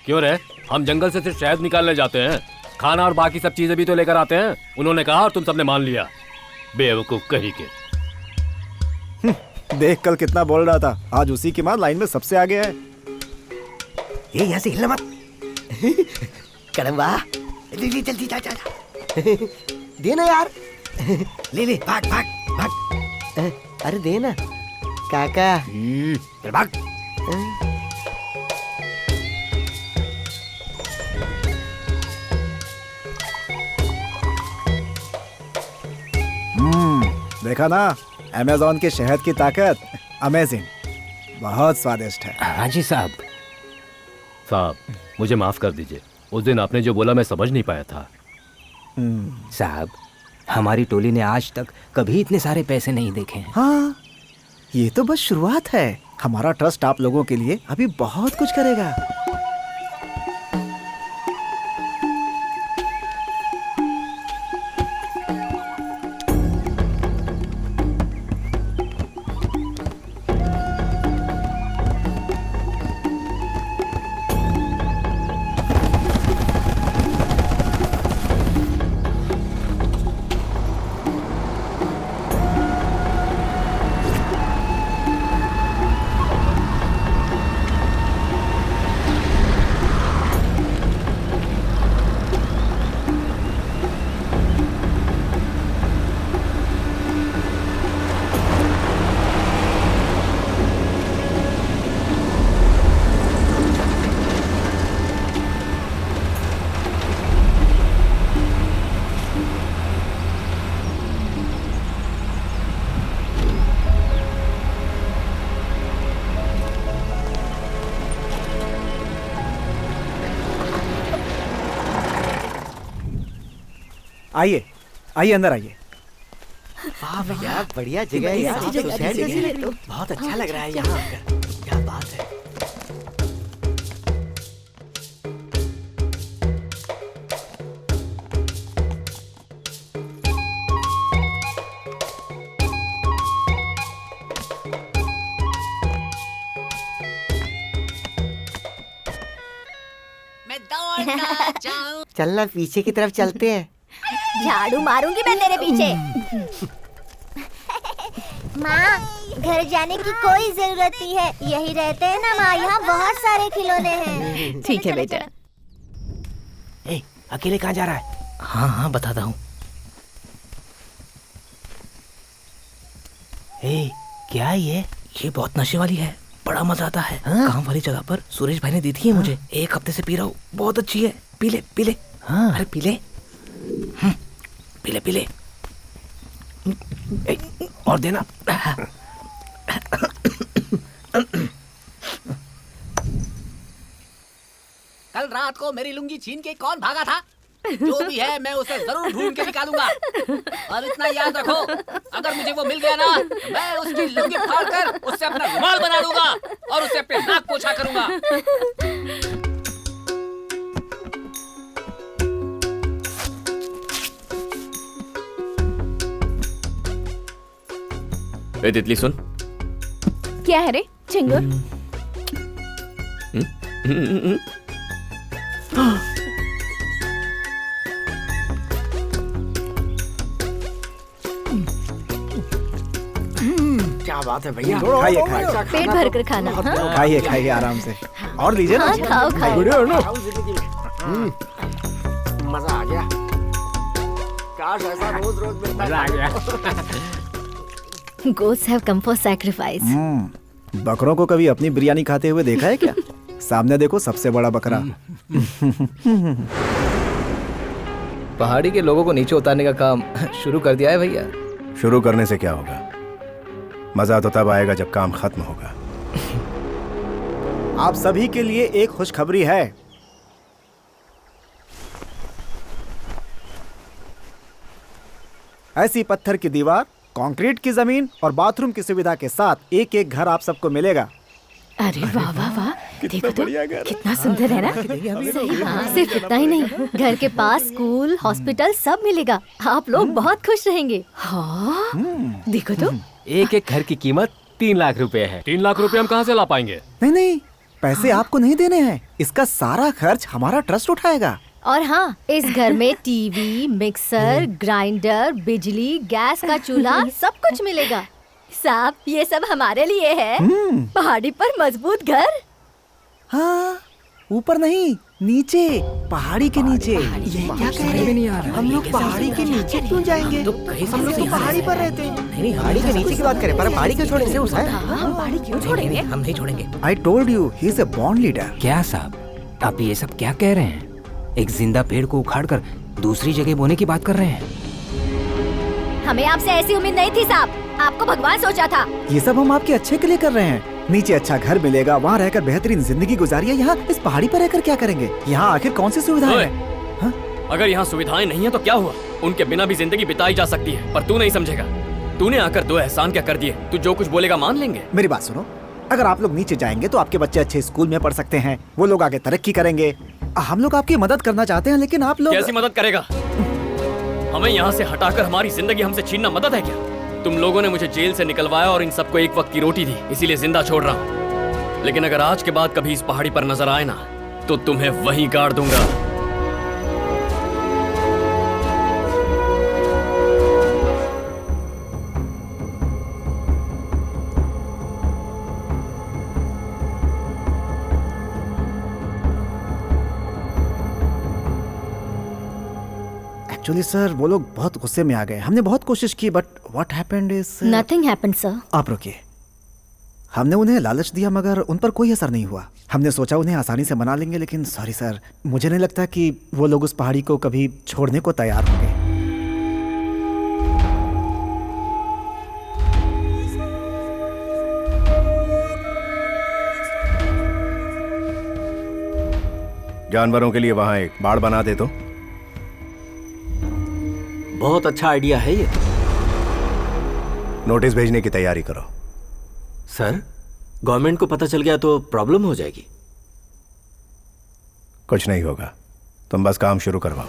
क्यों रे, हम जंगल से सिर्फ शहद निकालने जाते हैं, खाना और बाकी सब चीजें भी तो लेकर आते हैं। उन्होंने कहा और तुम सबने मान लिया। बेवकूफ कहीं के। देख कल कितना बोल रहा था, आज उसी की मां लाइन में सबसे आगे है। ये यहाँ से हिलना मत। कड़म्बा जल्दी जल्दी जा जा जा। देना यार। ले ले भाग भाग भाग। अरे देना काका। चल भाग। देखा ना अमेज़न के शहद की ताकत। अमेजिंग, बहुत स्वादिष्ट है। हाँ जी साहब। साहब मुझे माफ कर दीजिए, उस दिन आपने जो बोला मैं समझ नहीं पाया था। साहब हमारी टोली ने आज तक कभी इतने सारे पैसे नहीं देखे हैं। हाँ, ये तो बस शुरुआत है। हमारा ट्रस्ट आप लोगों के लिए अभी बहुत कुछ करेगा। आइए आइए, अंदर आइए। वाह भैया, बढ़िया जगह है यार। शहर जैसी लग रही है। बहुत अच्छा लग रहा है यहाँ आकर। क्या बात है। मैं दौड़ना चाहूं। चलना पीछे की तरफ चलते हैं। झाड़ू मारूंगी मैं तेरे पीछे। माँ, घर जाने की कोई जरूरत नहीं है, यही रहते हैं ना माँ। यहाँ बहुत सारे खिलौने हैं। ठीक है बेटा। ए, अकेले कहाँ जा रहा है? हाँ हाँ बताता हूँ। क्या ये बहुत नशे वाली है, बड़ा मजा आता है। काम वाली जगह पर सुरेश भाई ने दी थी मुझे। एक हफ्ते से पी रहा हूँ, बहुत अच्छी है। पी ले पी ले। अरे पी ले। पी ले पी ले। और देना। कल रात को मेरी लुंगी छीन के कौन भागा था? जो भी है मैं उसे जरूर ढूंढ के निकालूंगा। और इतना याद रखो, अगर मुझे वो मिल गया ना, मैं उसकी लुंगी फाड़कर उससे अपना रुमाल बना दूंगा और उससे अपने नाक पोछा करूंगा। ए तितली सुन। क्या है रे चिंगुर? क्या बात है भैया। खाइए खाइए। पेट भर कर खाना। हाँ? खाइए खाइए आराम से। और लीजिए ना। हाँ, खाओ खाओ। मजा आ गया। काश ऐसा रोज रोज मिलता। मजा आ गया। Goats have come for sacrifice. बकरों को कभी अपनी बिरयानी खाते हुए देखा है क्या? सामने देखो, सबसे बड़ा बकरा। पहाड़ी के लोगों को नीचे उतारने का काम शुरू कर दिया है भैया। शुरू करने से क्या होगा? मजा तो तब आएगा जब काम खत्म होगा। आप सभी के लिए एक खुशखबरी है। ऐसी पत्थर की दीवार, कंक्रीट की जमीन और बाथरूम की सुविधा के साथ एक एक घर आप सबको मिलेगा। अरे वाह वाह वाह, देखो तो कितना सुंदर है ना। सही। हाँ, सिर्फ इतना ही नहीं, घर के पास स्कूल, हॉस्पिटल सब मिलेगा। आप लोग बहुत खुश रहेंगे। हाँ, देखो तो। एक एक घर की कीमत 3 लाख रुपए है। 3 लाख रुपए हम कहाँ से ला पाएंगे? नहीं नहीं, पैसे आपको नहीं देने हैं। इसका सारा खर्च हमारा ट्रस्ट उठाएगा। और हाँ, इस घर में टीवी, मिक्सर, ग्राइंडर, बिजली, गैस का चूल्हा सब कुछ मिलेगा। साहब, ये सब हमारे लिए है। पहाड़ी पर मजबूत घर। हाँ, ऊपर नहीं, नीचे, पहाड़ी के नीचे। ये क्या कह रहे हैं? हम लोग पहाड़ी के नीचे क्यों जाएंगे? हम लोग तो पहाड़ी पर रहते हैं। नहीं, पहाड़ी के नीचे की बात करें, पर पहाड़ी क्यों छोड़ेंगे? हम पहाड़ी क्यों छोड़ेंगे? हम नहीं छोड़ेंगे। I told you, he is a born leader. क्या साहब, आप ये सब क्या कह रहे हैं? एक जिंदा पेड़ को उखाड़कर दूसरी जगह बोने की बात कर रहे हैं। हमें आपसे ऐसी उम्मीद नहीं थी साहब। आपको भगवान सोचा था। ये सब हम आपके अच्छे के लिए कर रहे हैं। नीचे अच्छा घर मिलेगा, वहाँ रहकर बेहतरीन जिंदगी गुजारिए। यहाँ इस पहाड़ी पर रहकर क्या करेंगे? यहाँ आखिर कौन सी सुविधाएं हैं? अगर यहाँ सुविधाएं नहीं है तो क्या हुआ? उनके बिना भी जिंदगी बिताई जा सकती है, पर तू नहीं समझेगा। तूने आकर 2 एहसान क्या कर दिए? तू जो कुछ बोलेगा मान लेंगे। मेरी बात सुनो, अगर आप लोग नीचे जाएंगे तो आपके बच्चे अच्छे स्कूल में पढ़ सकते हैं, वो लोग आगे तरक्की करेंगे। हम लोग आपकी मदद करना चाहते हैं, लेकिन आप लोग कैसी मदद करेगा? हमें यहाँ से हटाकर हमारी जिंदगी हमसे छीनना मदद है क्या? तुम लोगों ने मुझे जेल से निकलवाया और इन सबको एक वक्त की रोटी दी, इसीलिए जिंदा छोड़ रहा हूँ। लेकिन अगर आज के बाद कभी इस पहाड़ी पर नजर आए ना, तो तुम्हें वहीं गाड़ दूंगा। एक्चुअली सर, वो लोग बहुत गुस्से में आ गए। हमने बहुत कोशिश की, but what happened is nothing happened sir. आप रुकिए। हमने उन्हें लालच दिया मगर उन पर कोई असर नहीं हुआ। हमने सोचा उन्हें आसानी से मना लेंगे, लेकिन सॉरी सर, मुझे नहीं लगता कि वो लोग उस पहाड़ी को कभी छोड़ने को तैयार होंगे। जानवरों के लिए वहां एक बाड़ बना दे तो। बहुत अच्छा आइडिया है ये। नोटिस भेजने की तैयारी करो। सर, गवर्नमेंट को पता चल गया तो प्रॉब्लम हो जाएगी। कुछ नहीं होगा, तुम बस काम शुरू करवाओ।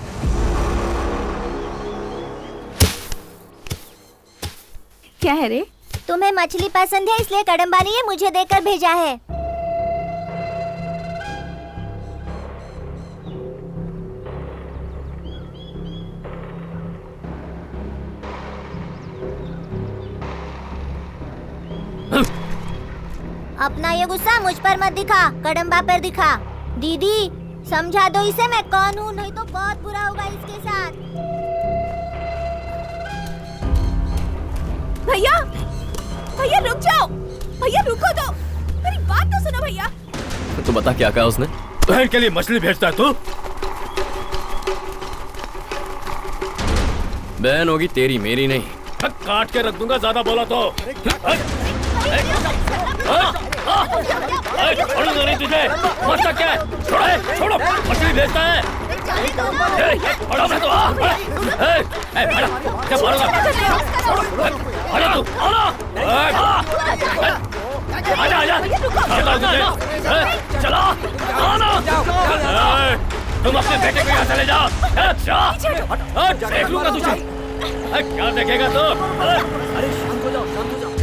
क्या है रे? तुम्हें मछली पसंद है, इसलिए कदम्बा ने ये मुझे देकर भेजा है। अपना ये गुस्सा मुझ पर मत दिखा, कदम्बा पर दिखा। दीदी, समझा दो इसे मैं कौन हूँ, नहीं तो बहुत बुरा होगा इसके साथ। भैया, भैया रुक जाओ, भैया रुको तो, मेरी बात तो सुनो भैया। तो बता क्या कहा उसने? बहन के लिए मछली भेजता है तू? बहन होगी तेरी, मेरी नहीं। काट के रख दूंगा ज्यादा बोला तो। छोड़ूंगा नहीं तुझे। मरता क्या है? छोड़ो, मछली भेजता है। छोड़ो मैं तो। चला तुम अपने बेटे को यहाँ चले जाओ। देख लूंगा तुझे। क्या देखेगा तो? अरे शांत हो जाओ, शांत हो जाओ।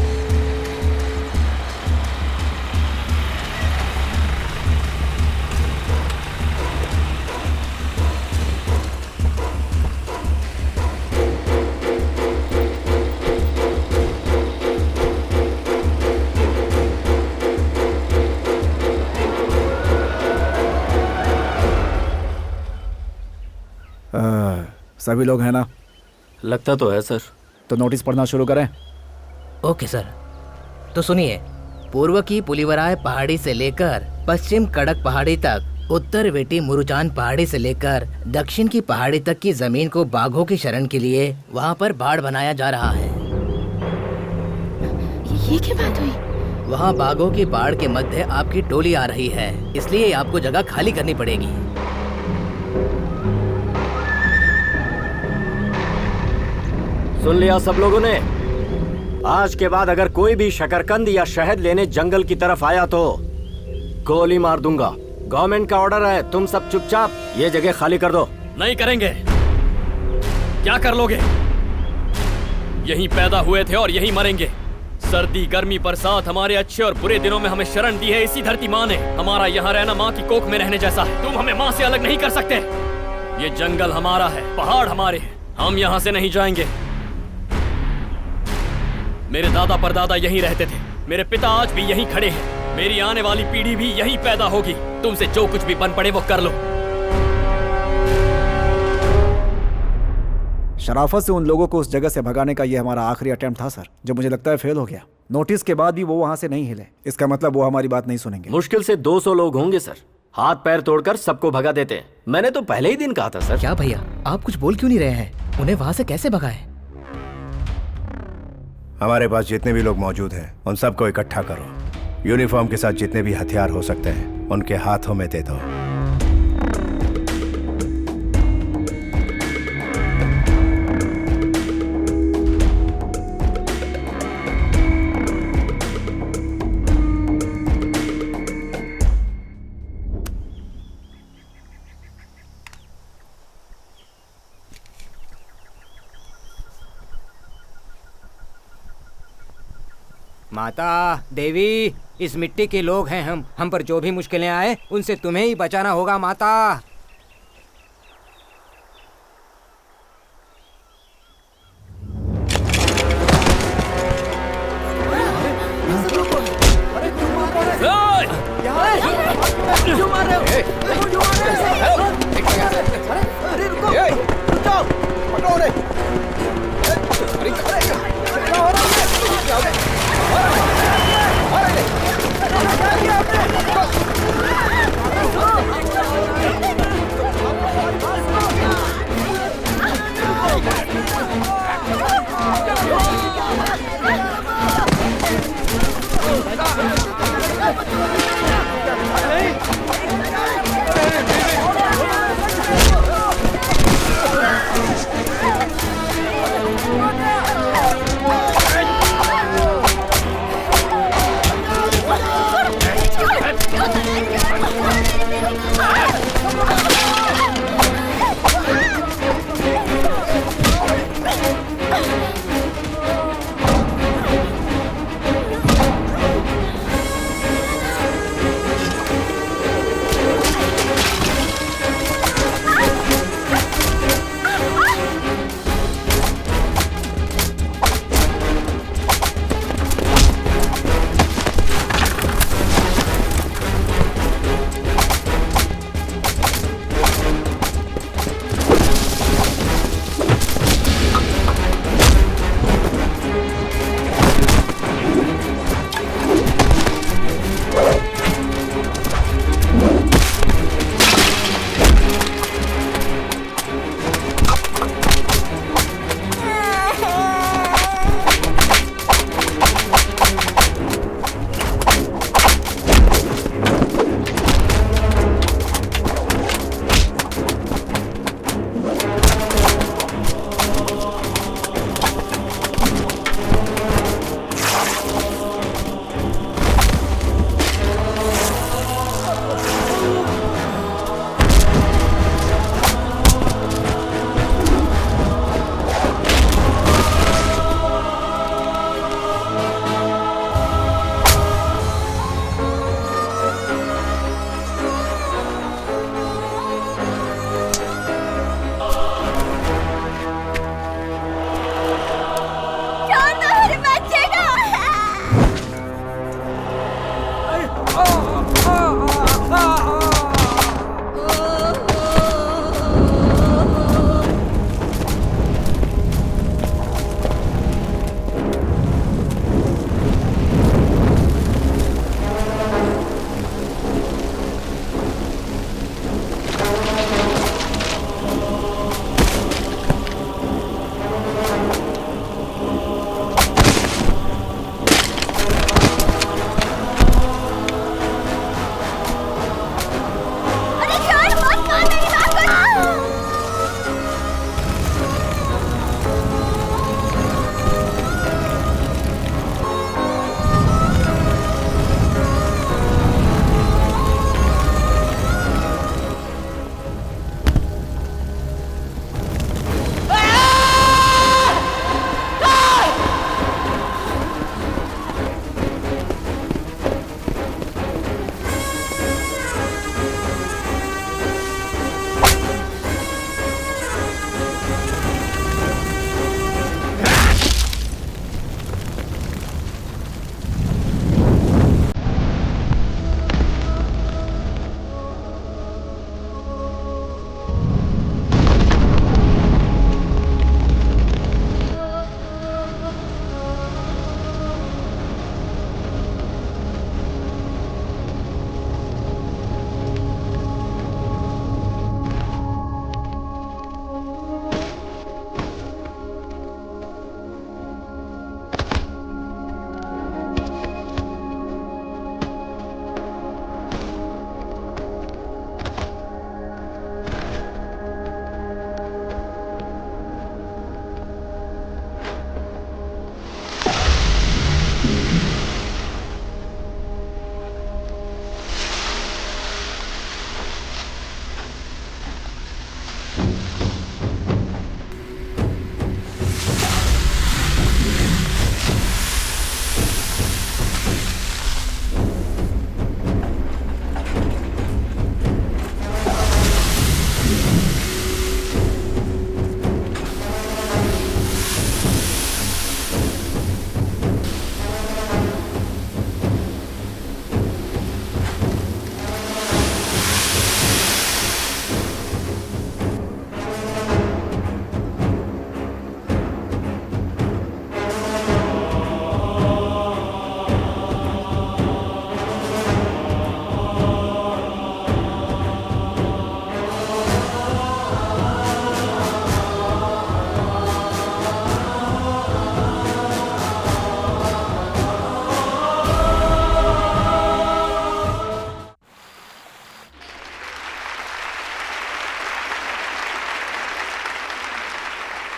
सभी लोग हैं ना? लगता तो है सर। तो नोटिस पढ़ना शुरू करें। Okay sir. तो सुनिए, पूर्व की पुलिवराय पहाड़ी से लेकर पश्चिम कड़क पहाड़ी तक, उत्तर वेटी मुरुचान पहाड़ी से लेकर दक्षिण की पहाड़ी तक की जमीन को बाघों की शरण के लिए वहाँ पर बाड़ बनाया जा रहा है। ये क्या बात हुई? वहाँ बाघों की बाढ़ के मध्य आपकी टोली आ रही है, इसलिए आपको जगह खाली करनी पड़ेगी। सुन लिया सब लोगों ने? आज के बाद अगर कोई भी शकरकंद या शहद लेने जंगल की तरफ आया तो गोली मार दूंगा। गवर्नमेंट का ऑर्डर है, तुम सब चुपचाप ये जगह खाली कर दो। नहीं करेंगे। क्या कर लोगे? यहीं पैदा हुए थे और यहीं मरेंगे। सर्दी, गर्मी, बरसात, हमारे अच्छे और बुरे दिनों में हमें शरण दी है इसी धरती माँ ने। हमारा यहाँ रहना माँ की कोख में रहने जैसा है। तुम हमें माँ से अलग नहीं कर सकते। ये जंगल हमारा है, पहाड़ हमारे हैं, हम यहाँ से नहीं जाएंगे। मेरे दादा परदादा यहीं रहते थे, मेरे पिता आज भी यहीं खड़े हैं, मेरी आने वाली पीढ़ी भी यहीं पैदा होगी। तुमसे जो कुछ भी बन पड़े वो कर लो। शराफत से उन लोगों को उस जगह से भगाने का ये हमारा आखिरी अटेम्प्ट था सर, जो मुझे लगता है फेल हो गया। नोटिस के बाद भी वो वहां से नहीं हिले, इसका मतलब वो हमारी बात नहीं सुनेंगे। मुश्किल से 200 लोग होंगे सर, हाथ पैर तोड़कर सबको भगा देते हैं। मैंने तो पहले ही दिन कहा था सर। क्या भैया, आप कुछ बोल क्यों नहीं रहे हैं? उन्हें वहां से कैसे भगाएं? हमारे पास जितने भी लोग मौजूद हैं उन सबको इकट्ठा करो। यूनिफॉर्म के साथ जितने भी हथियार हो सकते हैं उनके हाथों में दे दो। माता देवी, इस मिट्टी के लोग हैं हम पर जो भी मुश्किलें आए उनसे तुम्हें ही बचाना होगा माता। क्यों मार रहे हो? क्यों मार रहे हो? अरे रुको, रुक जाओ, पकड़ो उन्हें। क्या हो रहा है?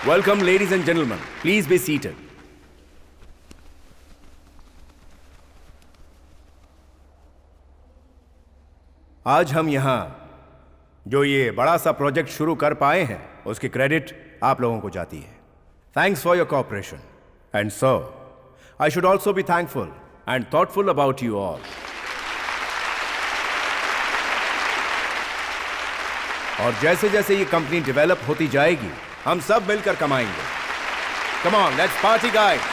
Welcome, ladies and gentlemen. Please be seated. आज हम यहाँ जो ये बड़ा सा प्रोजेक्ट शुरू कर पाए हैं उसकी क्रेडिट आप लोगों को जाती है. Thanks for your cooperation. And so, I should also be thankful and thoughtful about you all. और जैसे जैसे ये कंपनी डेवलप होती जाएगी हम सब मिलकर कमाएंगे. Come on, let's party, guys.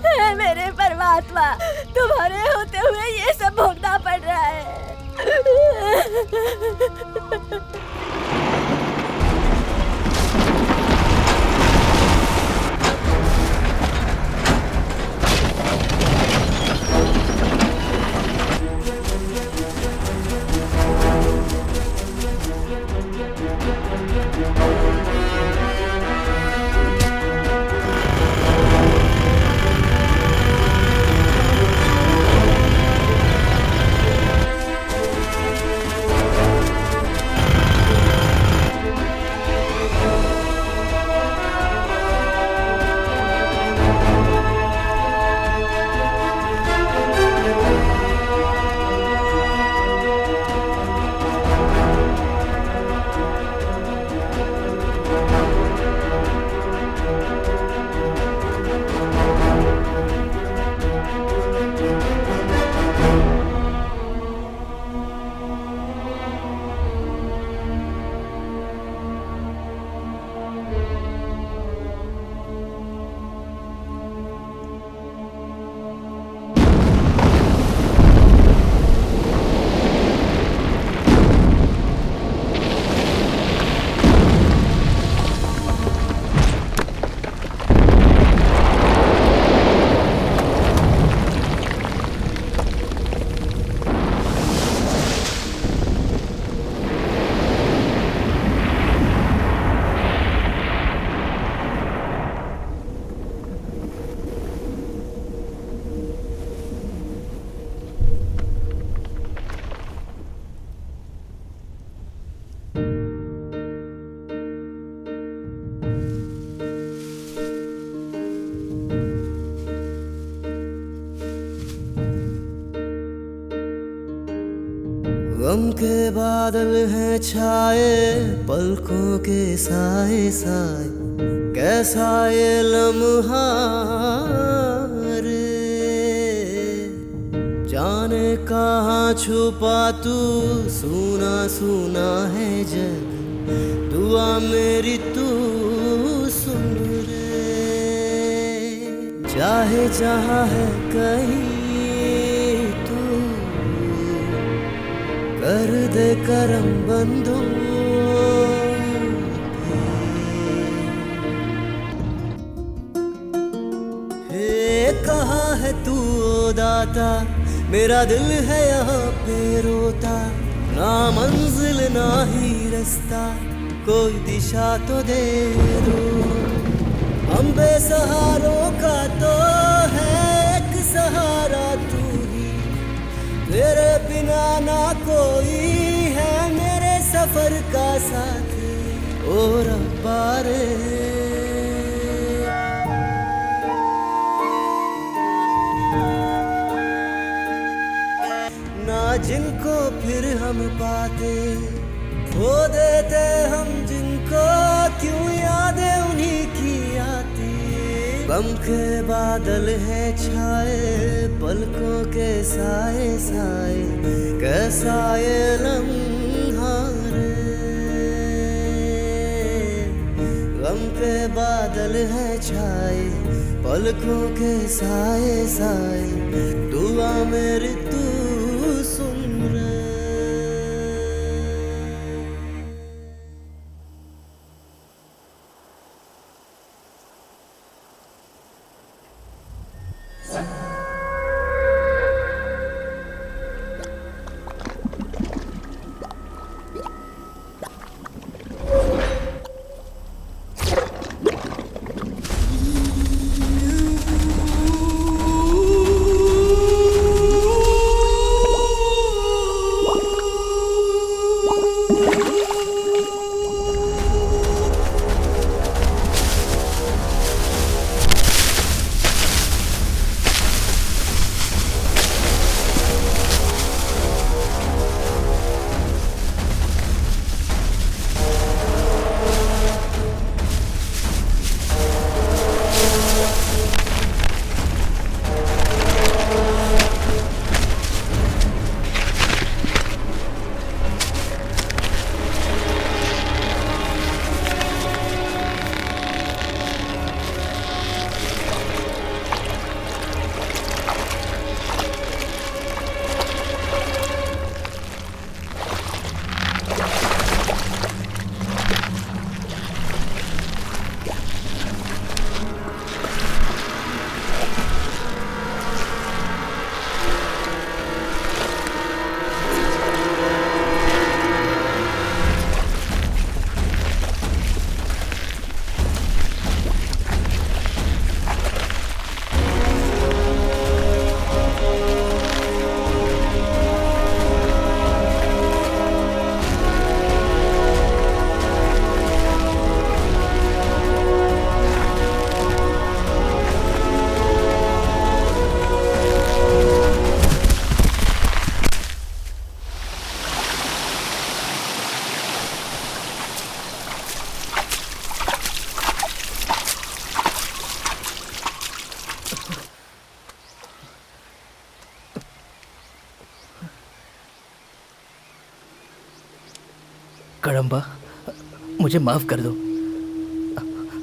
हे मेरे परमात्मा, तुम्हारे होते हुए ये सब भोगना पड़ रहा है। के बादल हैं छाए पलकों के साए साए, कैसा ये लम्हा रे, जाने कहाँ छुपा तू, सुना सुना है जग, दुआ मेरी तू सुन रे, चाहे जहाँ है कहीं तू कर दे करम बंदो। हे कहाँ है तू ओ दाता, मेरा दिल है यहाँ पे रोता, ना मंजिल ना ही रास्ता, कोई दिशा तो दे दो। हम बेसहारों का तो है एक सहारा तू ही, तेरे बिना ना कोई है मेरे सफर का साथ, ओ रब्बा रे। ना जिनको फिर हम पाते, खो देते हम जिनको, क्यों यादें उन्हीं की आती। गम के बादल हैं छाए पलकों के साए साए, कैसा ये लम्हा रे, गम के बादल हैं छाए पलकों के साए साए, दुआ मेरी तू सुन रे। कड़म्बा, मुझे माफ कर दो।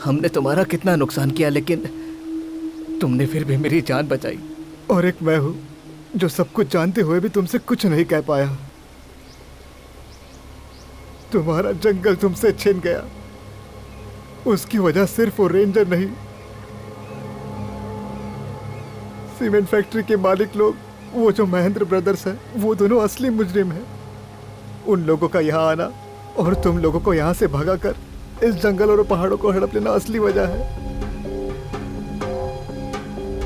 हमने तुम्हारा कितना नुकसान किया, लेकिन तुमने फिर भी मेरी जान बचाई। और एक मैं हूं जो सब कुछ जानते हुए भी तुमसे कुछ नहीं कह पाया। तुम्हारा जंगल तुमसे छिन गया, उसकी वजह सिर्फ वो रेंजर नहीं, सीमेंट फैक्ट्री के मालिक लोग, वो जो महेंद्र ब्रदर्स हैं, वो दोनों असली मुजरिम हैं। उन लोगों का यहाँ आना और तुम लोगों को यहाँ से भगाकर इस जंगल और पहाड़ों को हड़प लेना असली वजह है।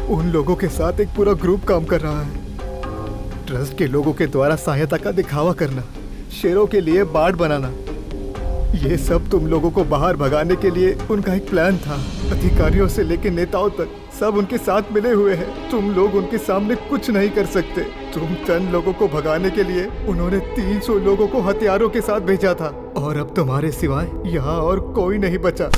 उन लोगों के साथ एक पूरा ग्रुप काम कर रहा है। ट्रस्ट के लोगों के द्वारा सहायता का दिखावा करना, शेरों के लिए बाड़ बनाना। ये सब तुम लोगों को बाहर भगाने के लिए उनका एक प्लान था। अधिकारियों से लेकर नेताओं तक सब उनके साथ मिले हुए हैं। तुम लोग उनके सामने कुछ नहीं कर सकते। तुम चंद लोगों को भगाने के लिए उन्होंने 300 लोगों को हथियारों के साथ भेजा था और अब तुम्हारे सिवाय यहाँ और कोई नहीं बचा।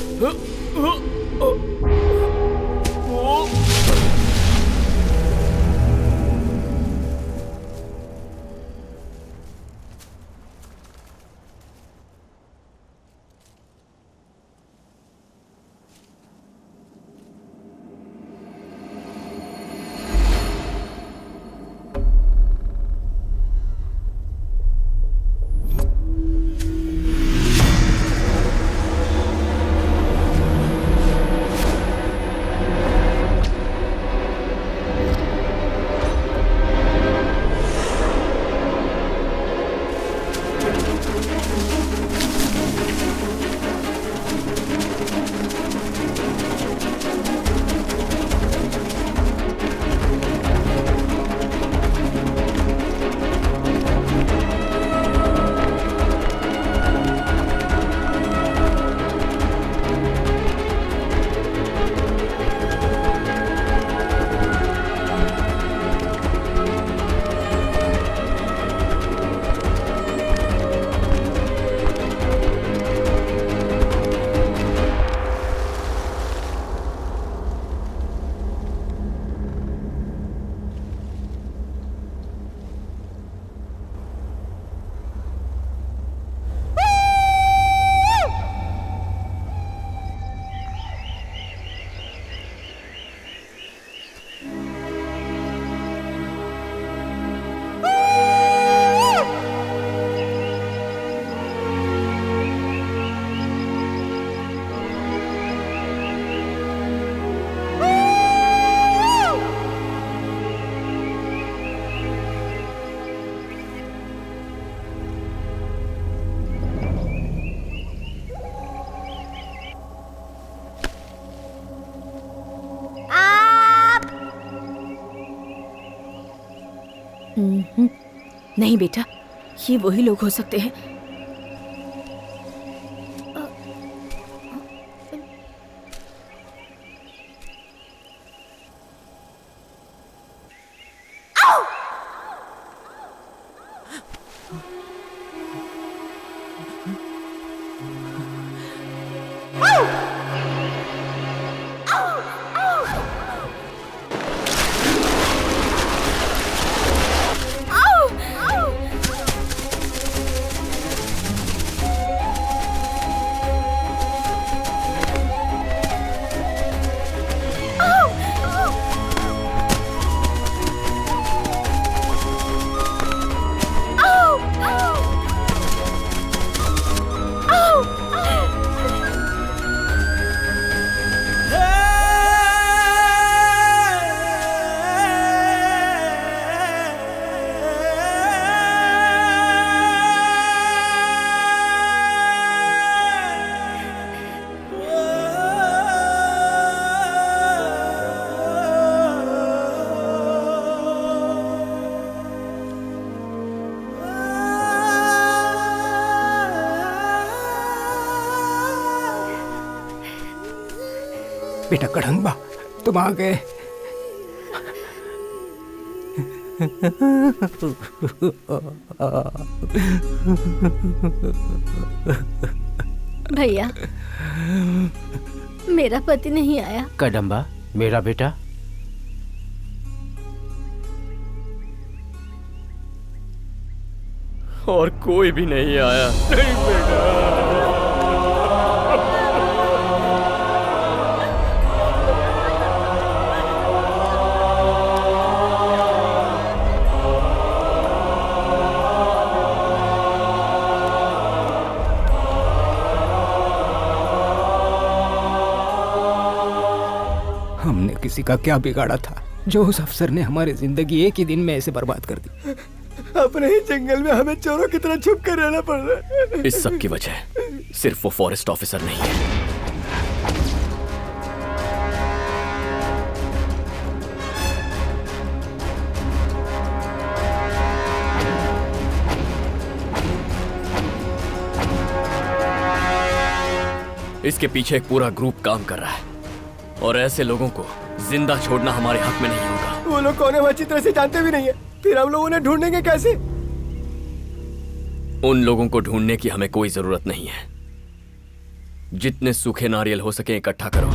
नहीं बेटा, ये वही लोग हो सकते हैं। बेटा कड़ंबा, तुम आ गए। भैया, मेरा पति नहीं आया। कदम्बा, मेरा बेटा। और कोई भी नहीं आया। नहीं बेटा। हमने किसी का क्या बिगाड़ा था जो उस अफसर ने हमारी जिंदगी एक ही दिन में ऐसे बर्बाद कर दी। अपने ही जंगल में हमें चोरों की तरह छुप कर रहना पड़ रहा है। इस सब की वजह सिर्फ वो फॉरेस्ट ऑफिसर नहीं है। इसके पीछे एक पूरा ग्रुप काम कर रहा है और ऐसे लोगों को जिंदा छोड़ना हमारे हक में नहीं होगा। वो लोग कौन है वो अच्छी तरह से जानते भी नहीं है, फिर हम लोग उन्हें ढूंढेंगे कैसे? उन लोगों को ढूंढने की हमें कोई जरूरत नहीं है। जितने सूखे नारियल हो सके इकट्ठा करो।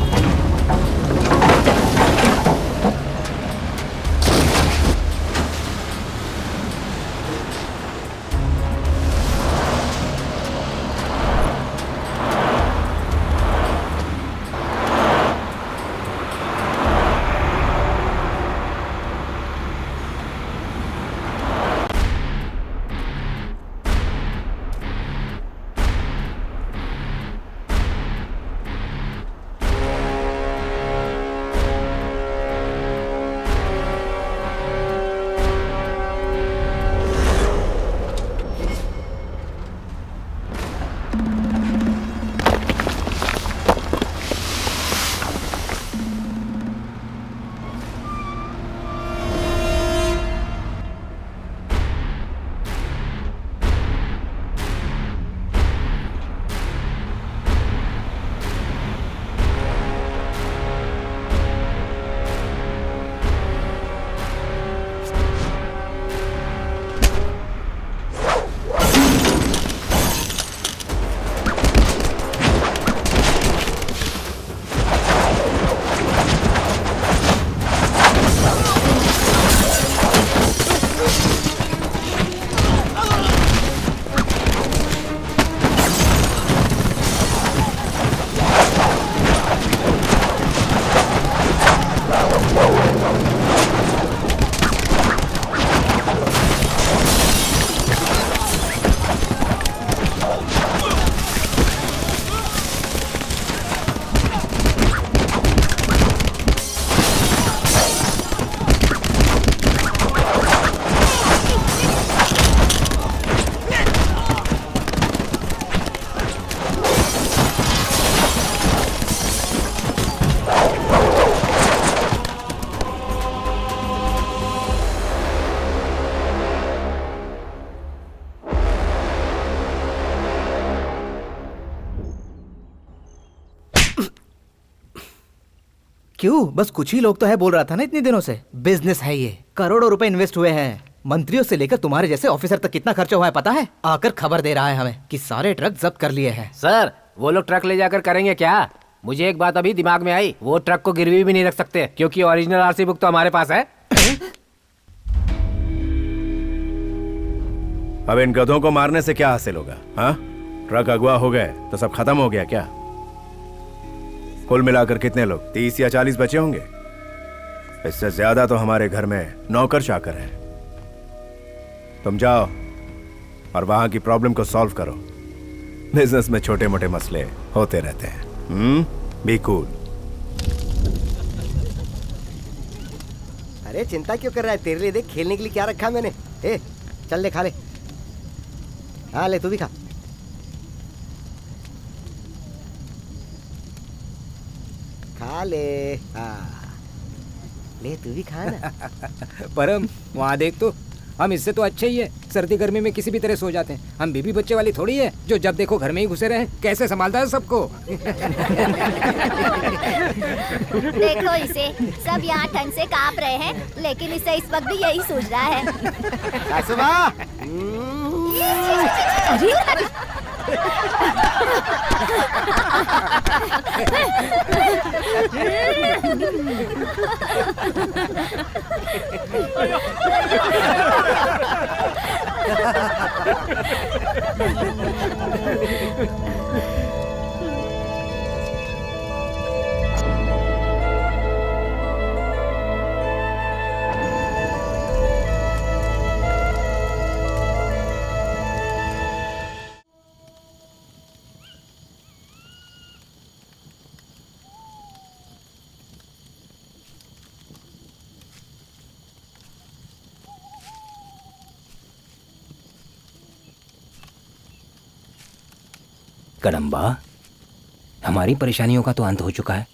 क्यों? बस कुछ ही लोग तो है बोल रहा था ना इतने दिनों से। बिजनेस है ये, करोड़ों रुपए इन्वेस्ट हुए हैं। मंत्रियों से लेकर तुम्हारे जैसे ऑफिसर तक कितना खर्चा हुआ है पता है? आकर खबर दे रहा है हमें कि सारे ट्रक जब्त कर लिए हैं। सर वो लोग ट्रक ले जाकर करेंगे क्या? मुझे एक बात अभी दिमाग में आई, वो ट्रक को गिरवी भी नहीं रख सकते क्योंकि ओरिजिनल आरसी बुक तो हमारे पास है। अब इन गधों को मारने से क्या हासिल होगा? हाँ, ट्रक अगवा हो गए तो सब खत्म हो गया क्या? कुल मिलाकर कितने लोग 30 या 40 बचे होंगे। इससे ज्यादा तो हमारे घर में नौकर चाकर हैं। तुम जाओ और वहां की प्रॉब्लम को सॉल्व करो। बिजनेस में छोटे मोटे मसले होते रहते हैं। Be cool. अरे चिंता क्यों कर रहा है? तेरे लिए देख खेलने के लिए क्या रखा मैंने। ए चल ले, खा ले। हाँ ले, तू भी खा। खा ले। हाँ ले, तू भी खा ना। परम वहाँ देख तो, हम इससे तो अच्छे ही है। सर्दी गर्मी में किसी भी तरह सो जाते हैं। हम बीबी बच्चे वाली थोड़ी है जो जब देखो घर में ही घुसे रहे। कैसे संभालता है सबको। देखो इसे, सब यहाँ ठंड से कांप रहे हैं, लेकिन इसे इस वक्त भी यही सूझ रहा है। कदम्बा, हमारी परेशानियों का तो अंत हो चुका है।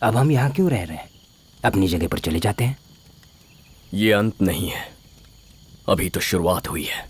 अब हम यहाँ क्यों रह रहे हैं? अपनी जगह पर चले जाते हैं। ये अंत नहीं है, अभी तो शुरुआत हुई है।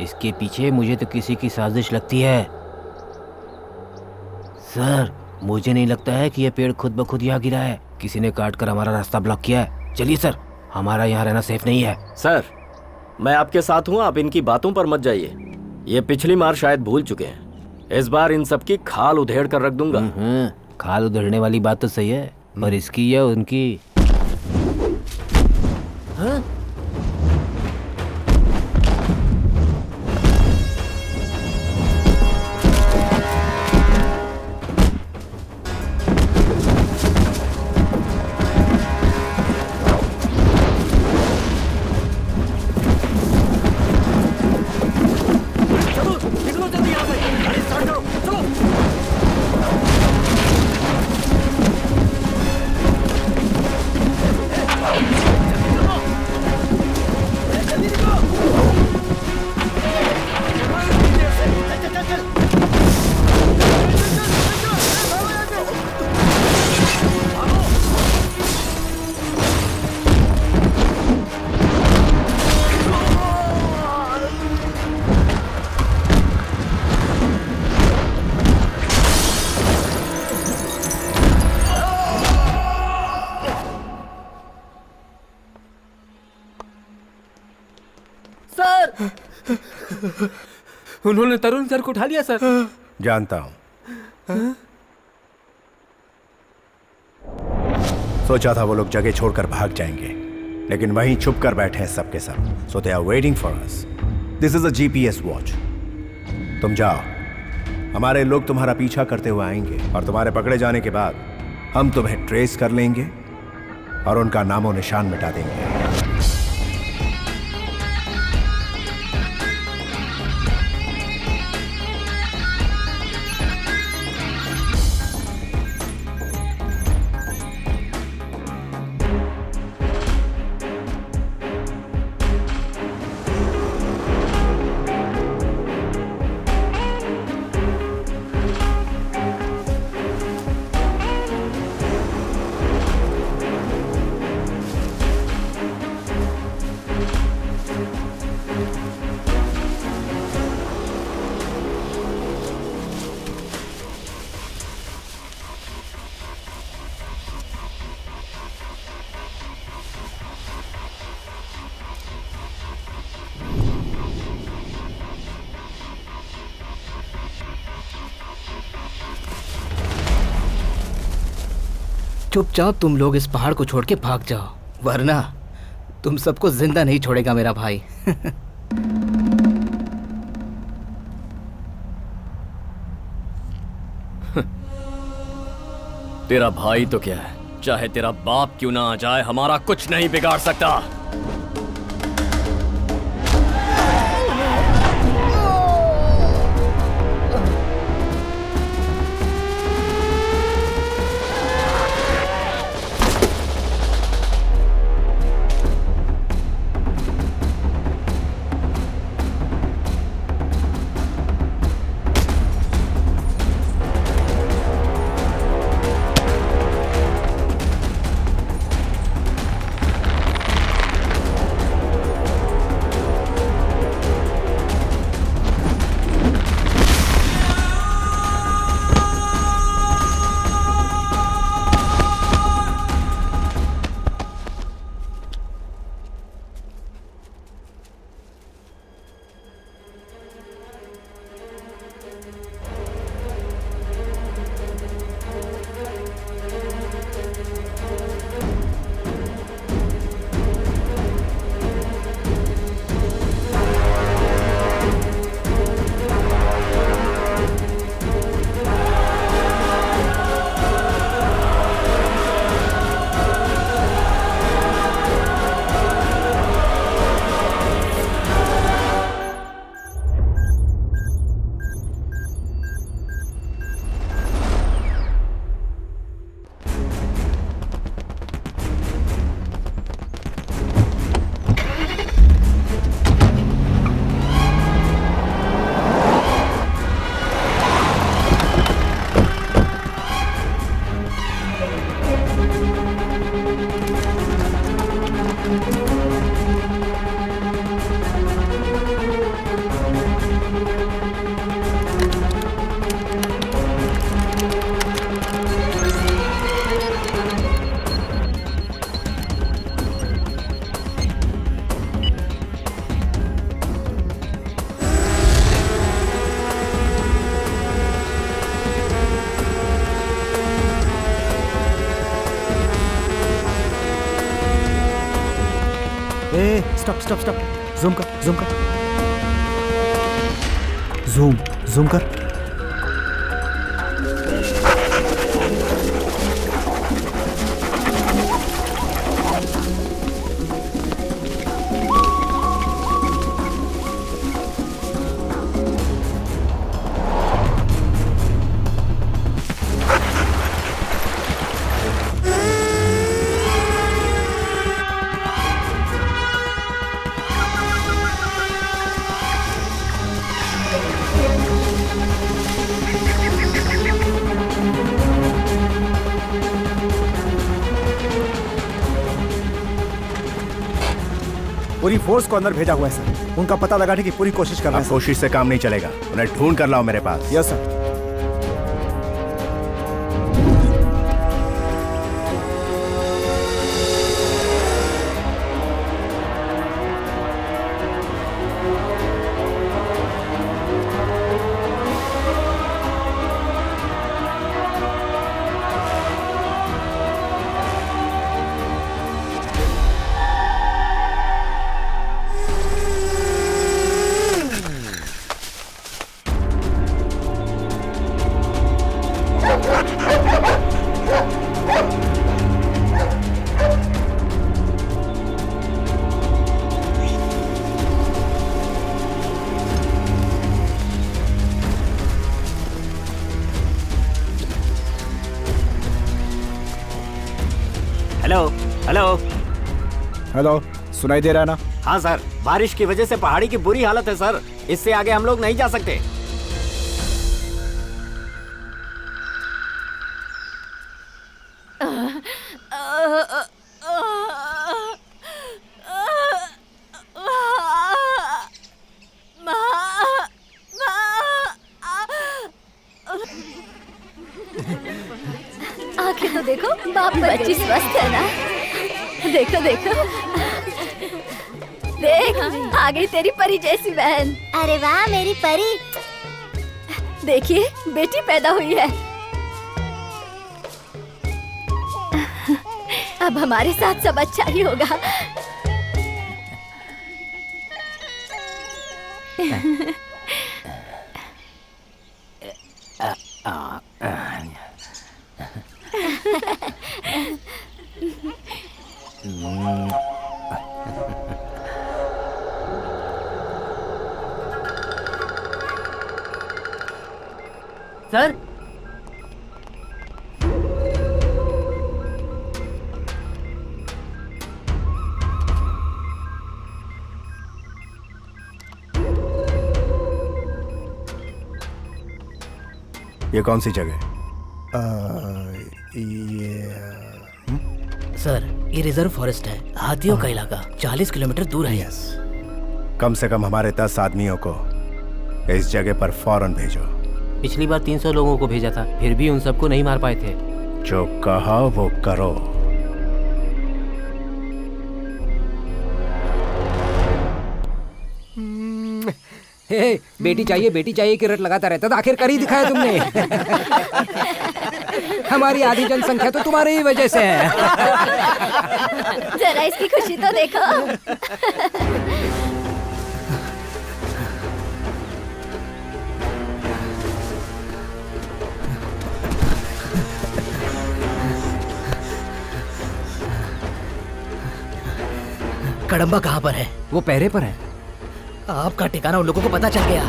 इसके पीछे मुझे तो किसी की साजिश लगती है। सर, मुझे नहीं लगता है कि यह पेड़ खुद ब खुद यहाँ गिरा है। किसी ने काट कर हमारा रास्ता ब्लॉक किया है। चलिए सर, हमारा यहाँ रहना सेफ नहीं है। सर, मैं आपके साथ हूँ, आप इनकी बातों पर मत जाइए। ये पिछली बार शायद भूल चुके हैं। इस बार इन सबकी खाल उधेड़ कर रख दूंगा। खाल उधेड़ने वाली बात तो सही है, पर इसकी या उनकी। हाँ? उन्होंने तरुण सर को उठा लिया सर। जानता हूं। सोचा था वो लोग जगह छोड़कर भाग जाएंगे, लेकिन वहीं छुप कर बैठे हैं सबके सब। So they are waiting for us. This is a GPS watch. तुम जाओ, हमारे लोग तुम्हारा पीछा करते हुए आएंगे और तुम्हारे पकड़े जाने के बाद हम तुम्हें ट्रेस कर लेंगे और उनका नामो निशान मिटा देंगे। चुपचाप तुम लोग इस पहाड़ को छोड़ के भाग जाओ, वरना तुम सबको जिंदा नहीं छोड़ेगा मेरा भाई। तेरा भाई तो क्या है, चाहे तेरा बाप क्यों ना आ जाए, हमारा कुछ नहीं बिगाड़ सकता। स्टॉप स्टॉप स्टॉप, जूम कर, जूम कर, जूम जूम कर। पूरी फोर्स को अंदर भेजा हुआ है सर। उनका पता लगाने की पूरी कोशिश कर रहे हैं। कोशिश से काम नहीं चलेगा, उन्हें ढूंढ कर लाओ मेरे पास। Yes sir. Hello hello hello, सुनाई दे रहा है ना? हाँ सर, बारिश की वजह से पहाड़ी की बुरी हालत है सर। इससे आगे हम लोग नहीं जा सकते। आंखें तो देखो, बाप बच्ची स्वस्थ है ना? देखो देखो, देख आ गई तेरी परी जैसी बहन। अरे वाह मेरी परी। देखिए बेटी पैदा हुई है। अब हमारे साथ सब अच्छा ही होगा। सर, ये कौन सी जगह? सर ये रिजर्व फॉरेस्ट है, हाथियों का इलाका 40 किलोमीटर दूर है। यस, कम से कम हमारे 10 आदमियों को इस जगह पर फौरन भेजो। पिछली बार 300 लोगों को भेजा था, फिर भी उन सबको नहीं मार पाए थे। जो कहा वो करो। हे, बेटी चाहिए कि रट लगाता रहता था, आखिर कर ही दिखाया तुमने। हमारी आधी जनसंख्या तो तुम्हारी ही वजह से है। जरा इसकी खुशी तो देखो। कड़म्बा कहाँ पर है? वो पहरे पर है। आपका ठिकाना उन लोगों को पता चल गया।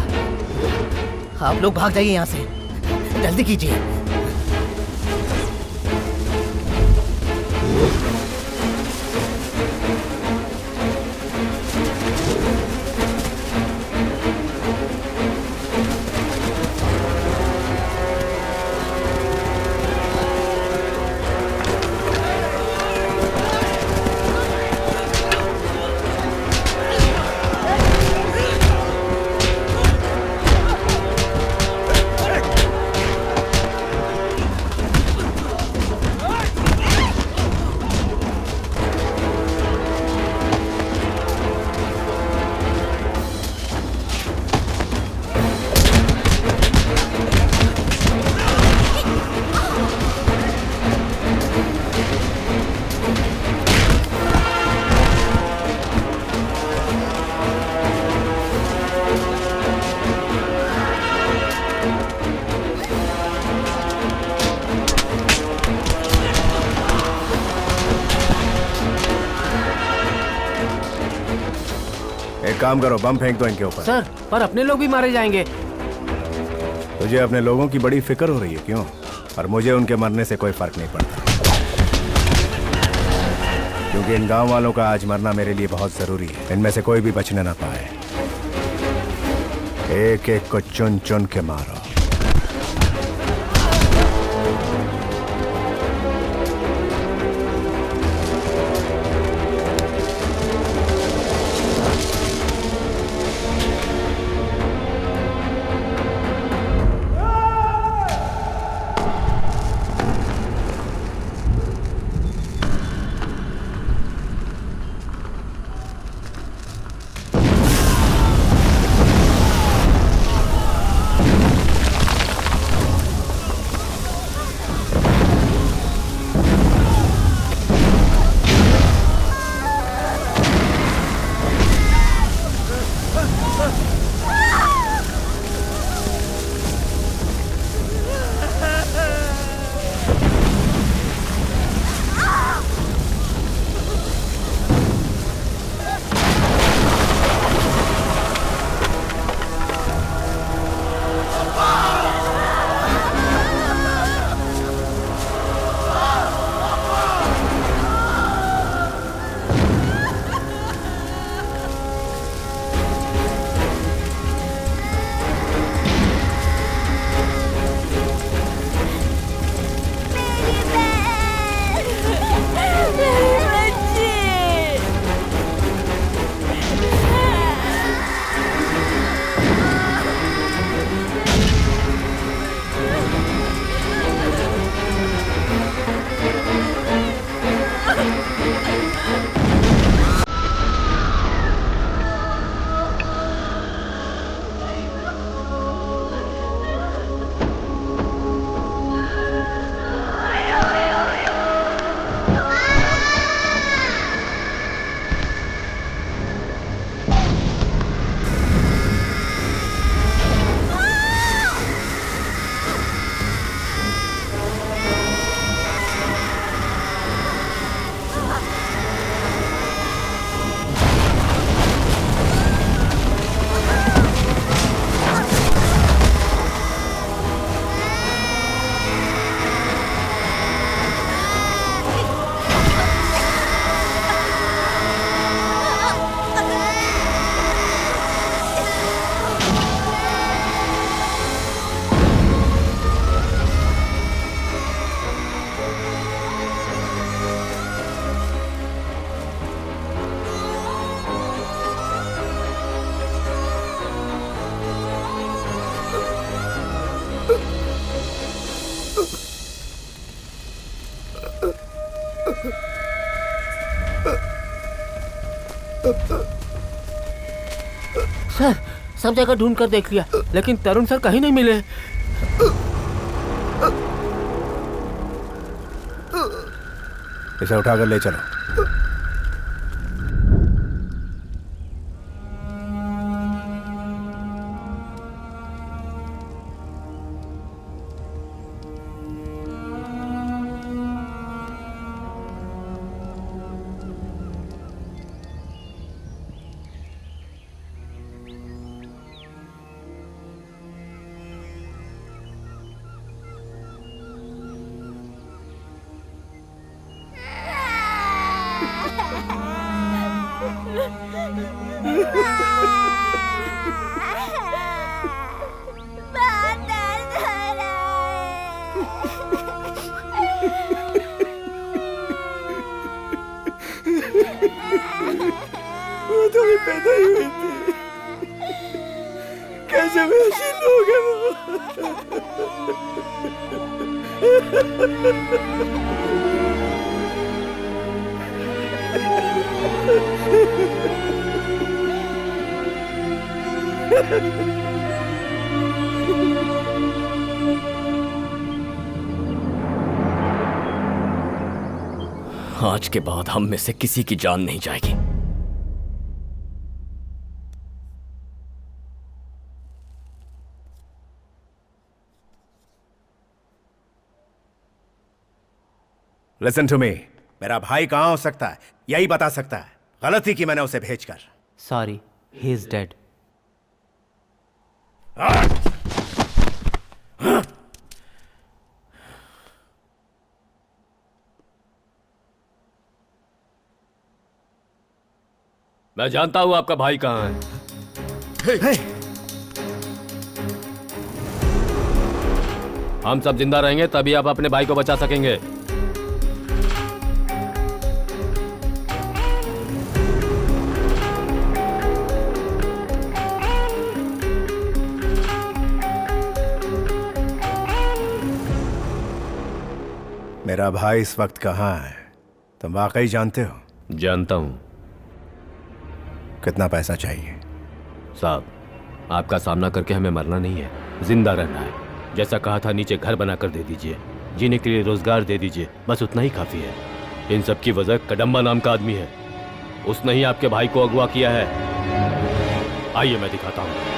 आप लोग भाग जाइए यहाँ से, जल्दी कीजिए। काम करो, बम फेंक दो इनके ऊपर। सर, पर अपने लोग भी मारे जाएंगे। तुझे अपने लोगों की बड़ी फिक्र हो रही है, क्यों? और मुझे उनके मरने से कोई फर्क नहीं पड़ता, क्योंकि इन गांव वालों का आज मरना मेरे लिए बहुत जरूरी है। इनमें से कोई भी बचने ना पाए। एक एक को चुन चुन के मारो। सर, सब जगह ढूंढ कर देख लिया, लेकिन तरुण सर कहीं नहीं मिले। इसे उठाकर ले चलो। वो तो भी पैदा ही हुई थी, कैसे में ऐसे लोग हैं आज के बाद हम में से किसी की जान नहीं जाएगी। लिसन टू मी, मेरा भाई कहाँ हो सकता है यही बता सकता है। गलती की मैंने उसे भेजकर। Sorry, He is dead. मैं जानता हूं आपका भाई कहां है। हम सब जिंदा रहेंगे तभी आप अपने भाई को बचा सकेंगे। मेरा भाई इस वक्त कहाँ है? तुम वाकई जानते हो? जानता हूं। कितना पैसा चाहिए? साहब, आपका सामना करके हमें मरना नहीं है, जिंदा रहना है। जैसा कहा था, नीचे घर बनाकर दे दीजिए, जीने के लिए रोजगार दे दीजिए, बस उतना ही काफी है। इन सब की वजह कदम्बा नाम का आदमी है। उसने ही आपके भाई को अगवा किया है। आइए मैं दिखाता हूं।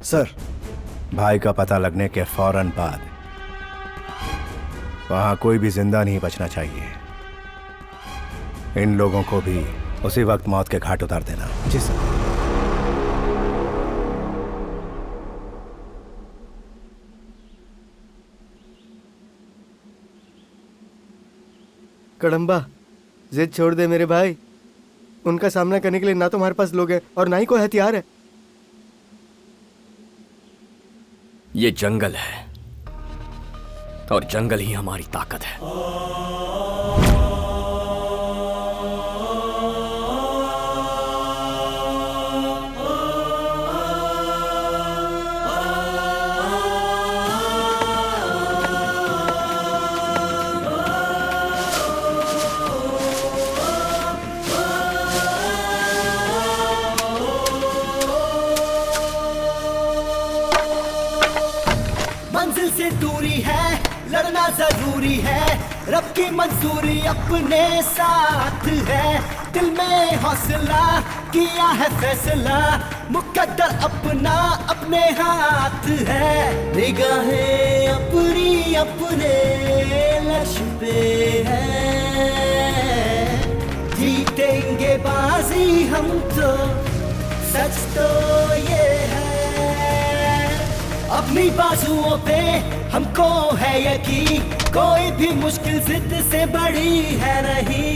सर, भाई का पता लगने के फौरन बाद वहां कोई भी जिंदा नहीं बचना चाहिए। इन लोगों को भी उसी वक्त मौत के घाट उतार देना। जी सर। कड़म्बा, जिद छोड़ दे मेरे भाई। उनका सामना करने के लिए ना तो हमारे पास लोग हैं और ना ही कोई हथियार है। ये जंगल है और जंगल ही हमारी ताकत है। मंजिल से दूरी है, लड़ना जरूरी है, रब की मंजूरी अपने साथ है। दिल में हौसला किया है फैसला, मुकद्दर अपना अपने हाथ है। निगाहें अपनी अपने लक्ष्य पे है, जीतेंगे बाजी हम तो, सच तो ये है। अपनी बाजुओं पे हमको है यकीन, कोई भी मुश्किल जिद से बड़ी है नहीं।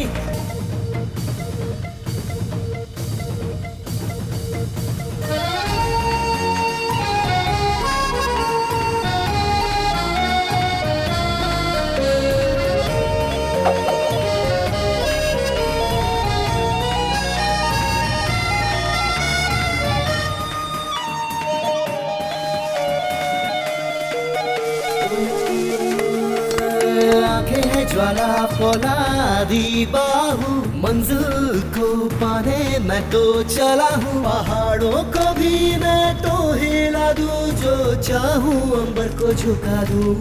ज्वाला फौलादी बाहू, मंजिल को पाने मैं तो चला हूँ। पहाड़ों को भी मैं तो हिला दूँ, जो चाहूँ अंबर को झुका दूँ।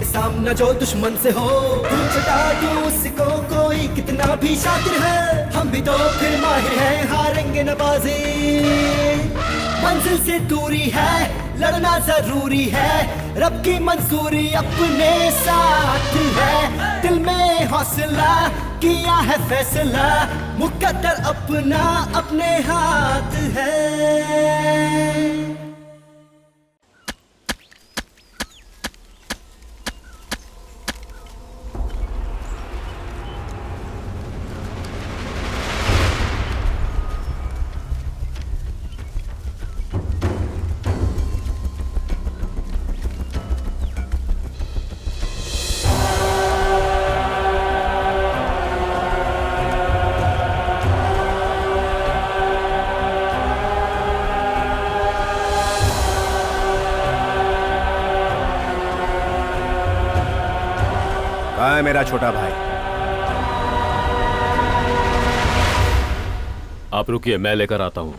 सामना जो दुश्मन से हो छुटा दूँ उसको, कोई कितना भी शातिर है, हम भी तो फिर माहिर हैं, हारेंगे न बाजी। मंजिल से दूरी है, लड़ना जरूरी है, रब की मंजूरी अपने साथ है। दिल में हौसला किया है फैसला, मुकद्दर अपना अपने हाथ है। कहाँ है मेरा छोटा भाई? आप रुकिए, मैं लेकर आता हूं।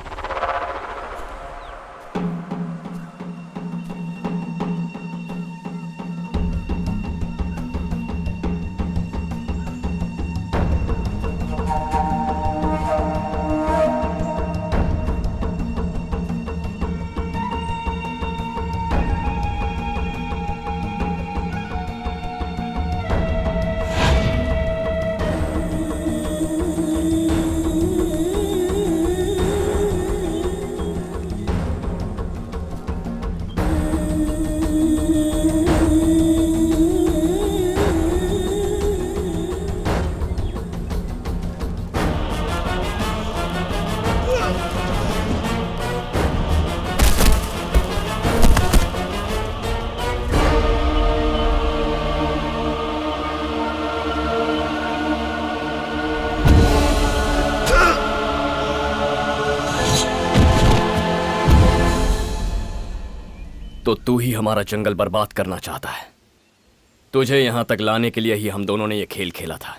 तो तू ही हमारा जंगल बर्बाद करना चाहता है। तुझे यहां तक लाने के लिए ही हम दोनों ने ये खेल खेला था।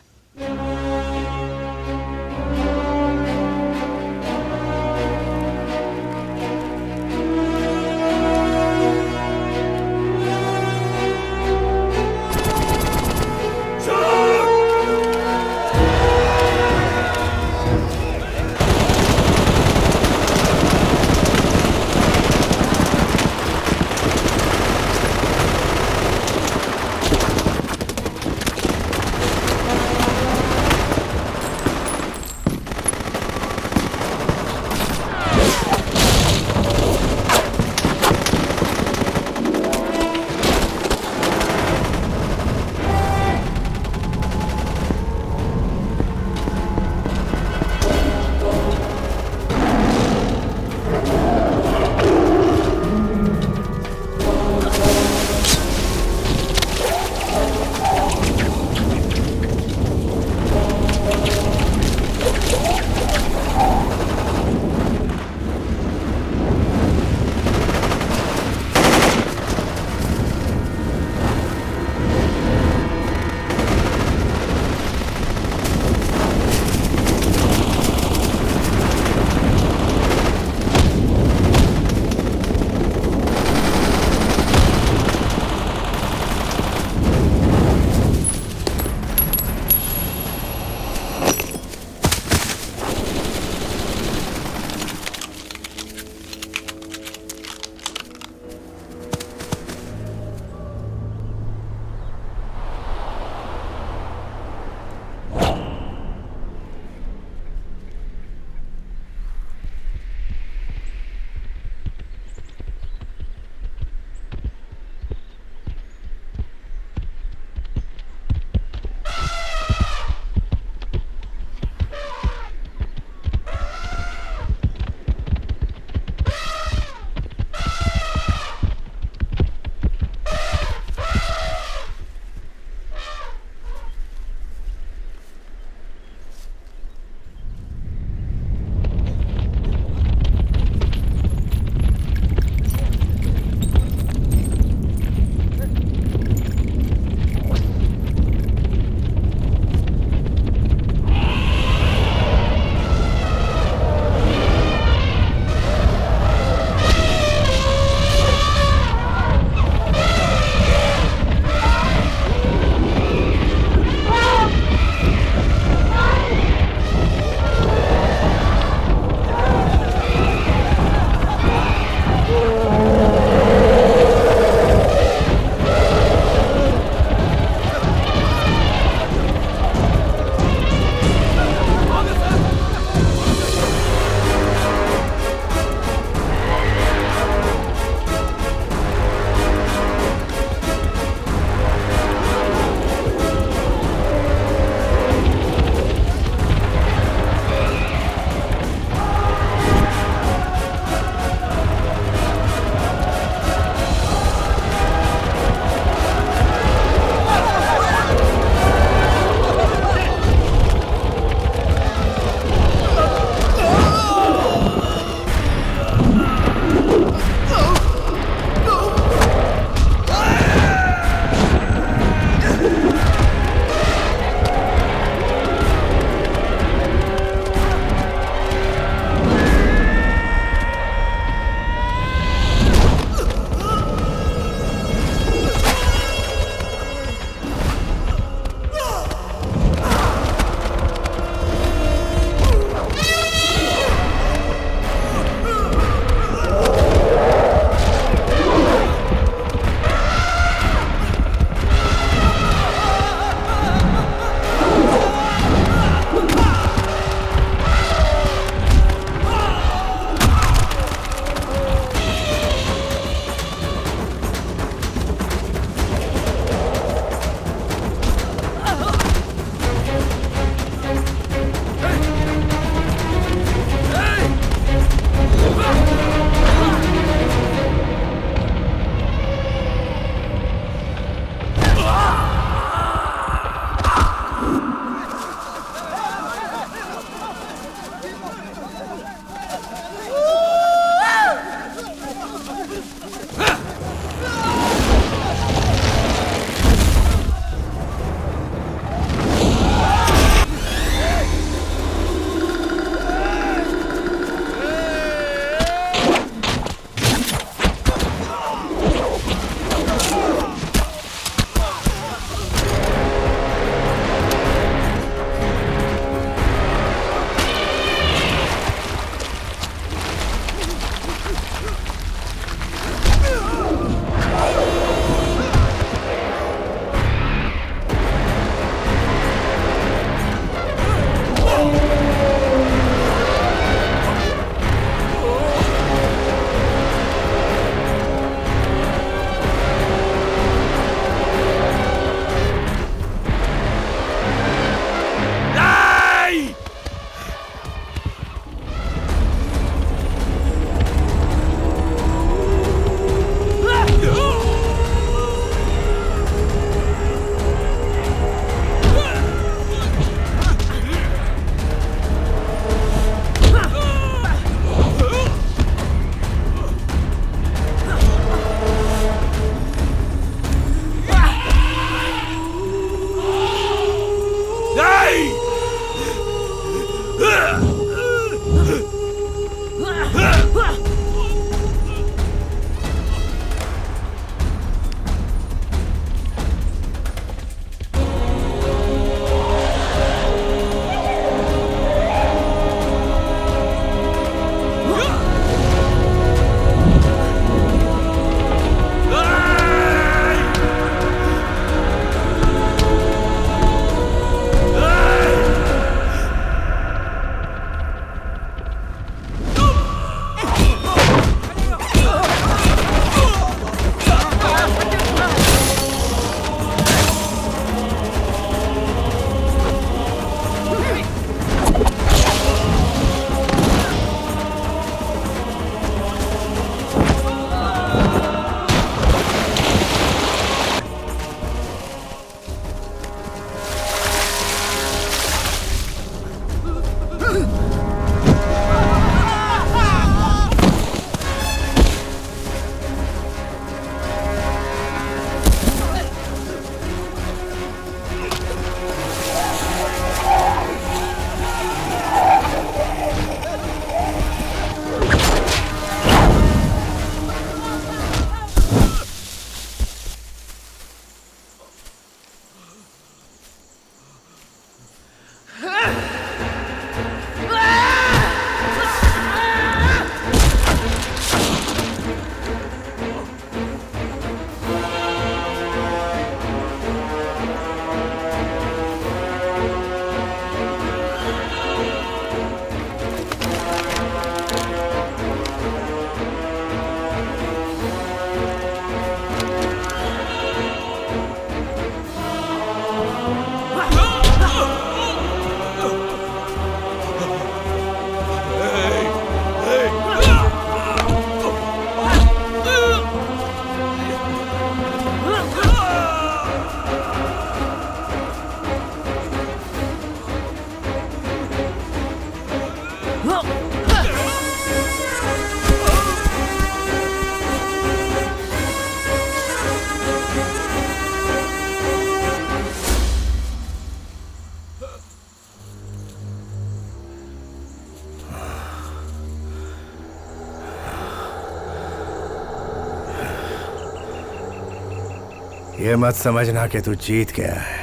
ये मत समझना कि तू जीत गया है।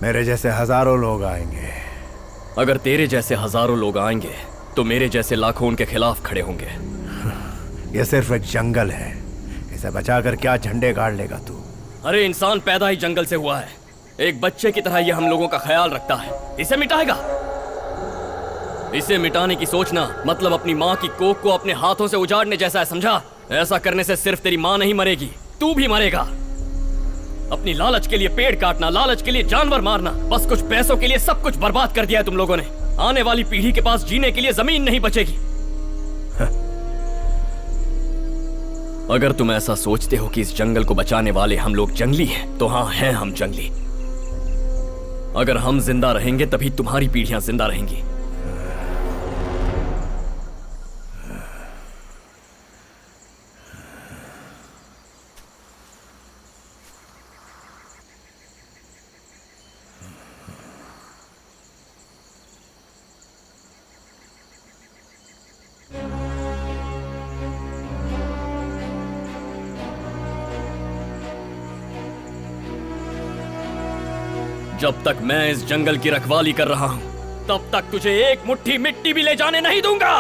मेरे जैसे हजारों लोग आएंगे। अगर तेरे जैसे हजारों लोग आएंगे तो मेरे जैसे लाखों उनके खिलाफ खड़े होंगे। ये सिर्फ एक जंगल है, इसे बचाकर क्या झंडे गाड़ लेगा तू? अरे इंसान पैदा ही जंगल से हुआ है, एक बच्चे की तरह ये हम लोगों का ख्याल रखता है। इसे मिटाएगा? इसे मिटाने की सोचना मतलब अपनी माँ की कोख को अपने हाथों से उजाड़ने जैसा है, समझा? ऐसा करने से सिर्फ तेरी माँ नहीं मरेगी, तू भी मरेगा। अपनी लालच के लिए पेड़ काटना, लालच के लिए जानवर मारना, बस कुछ पैसों के लिए सब कुछ बर्बाद कर दिया है तुम लोगों ने। आने वाली पीढ़ी के पास जीने के लिए जमीन नहीं बचेगी। अगर तुम ऐसा सोचते हो कि इस जंगल को बचाने वाले हम लोग जंगली हैं, तो हाँ, हैं हम जंगली। अगर हम जिंदा रहेंगे तभी तुम्हारी पीढ़ियां जिंदा रहेंगी। जब तक मैं इस जंगल की रखवाली कर रहा हूं, तब तक तुझे एक मुट्ठी मिट्टी भी ले जाने नहीं दूंगा।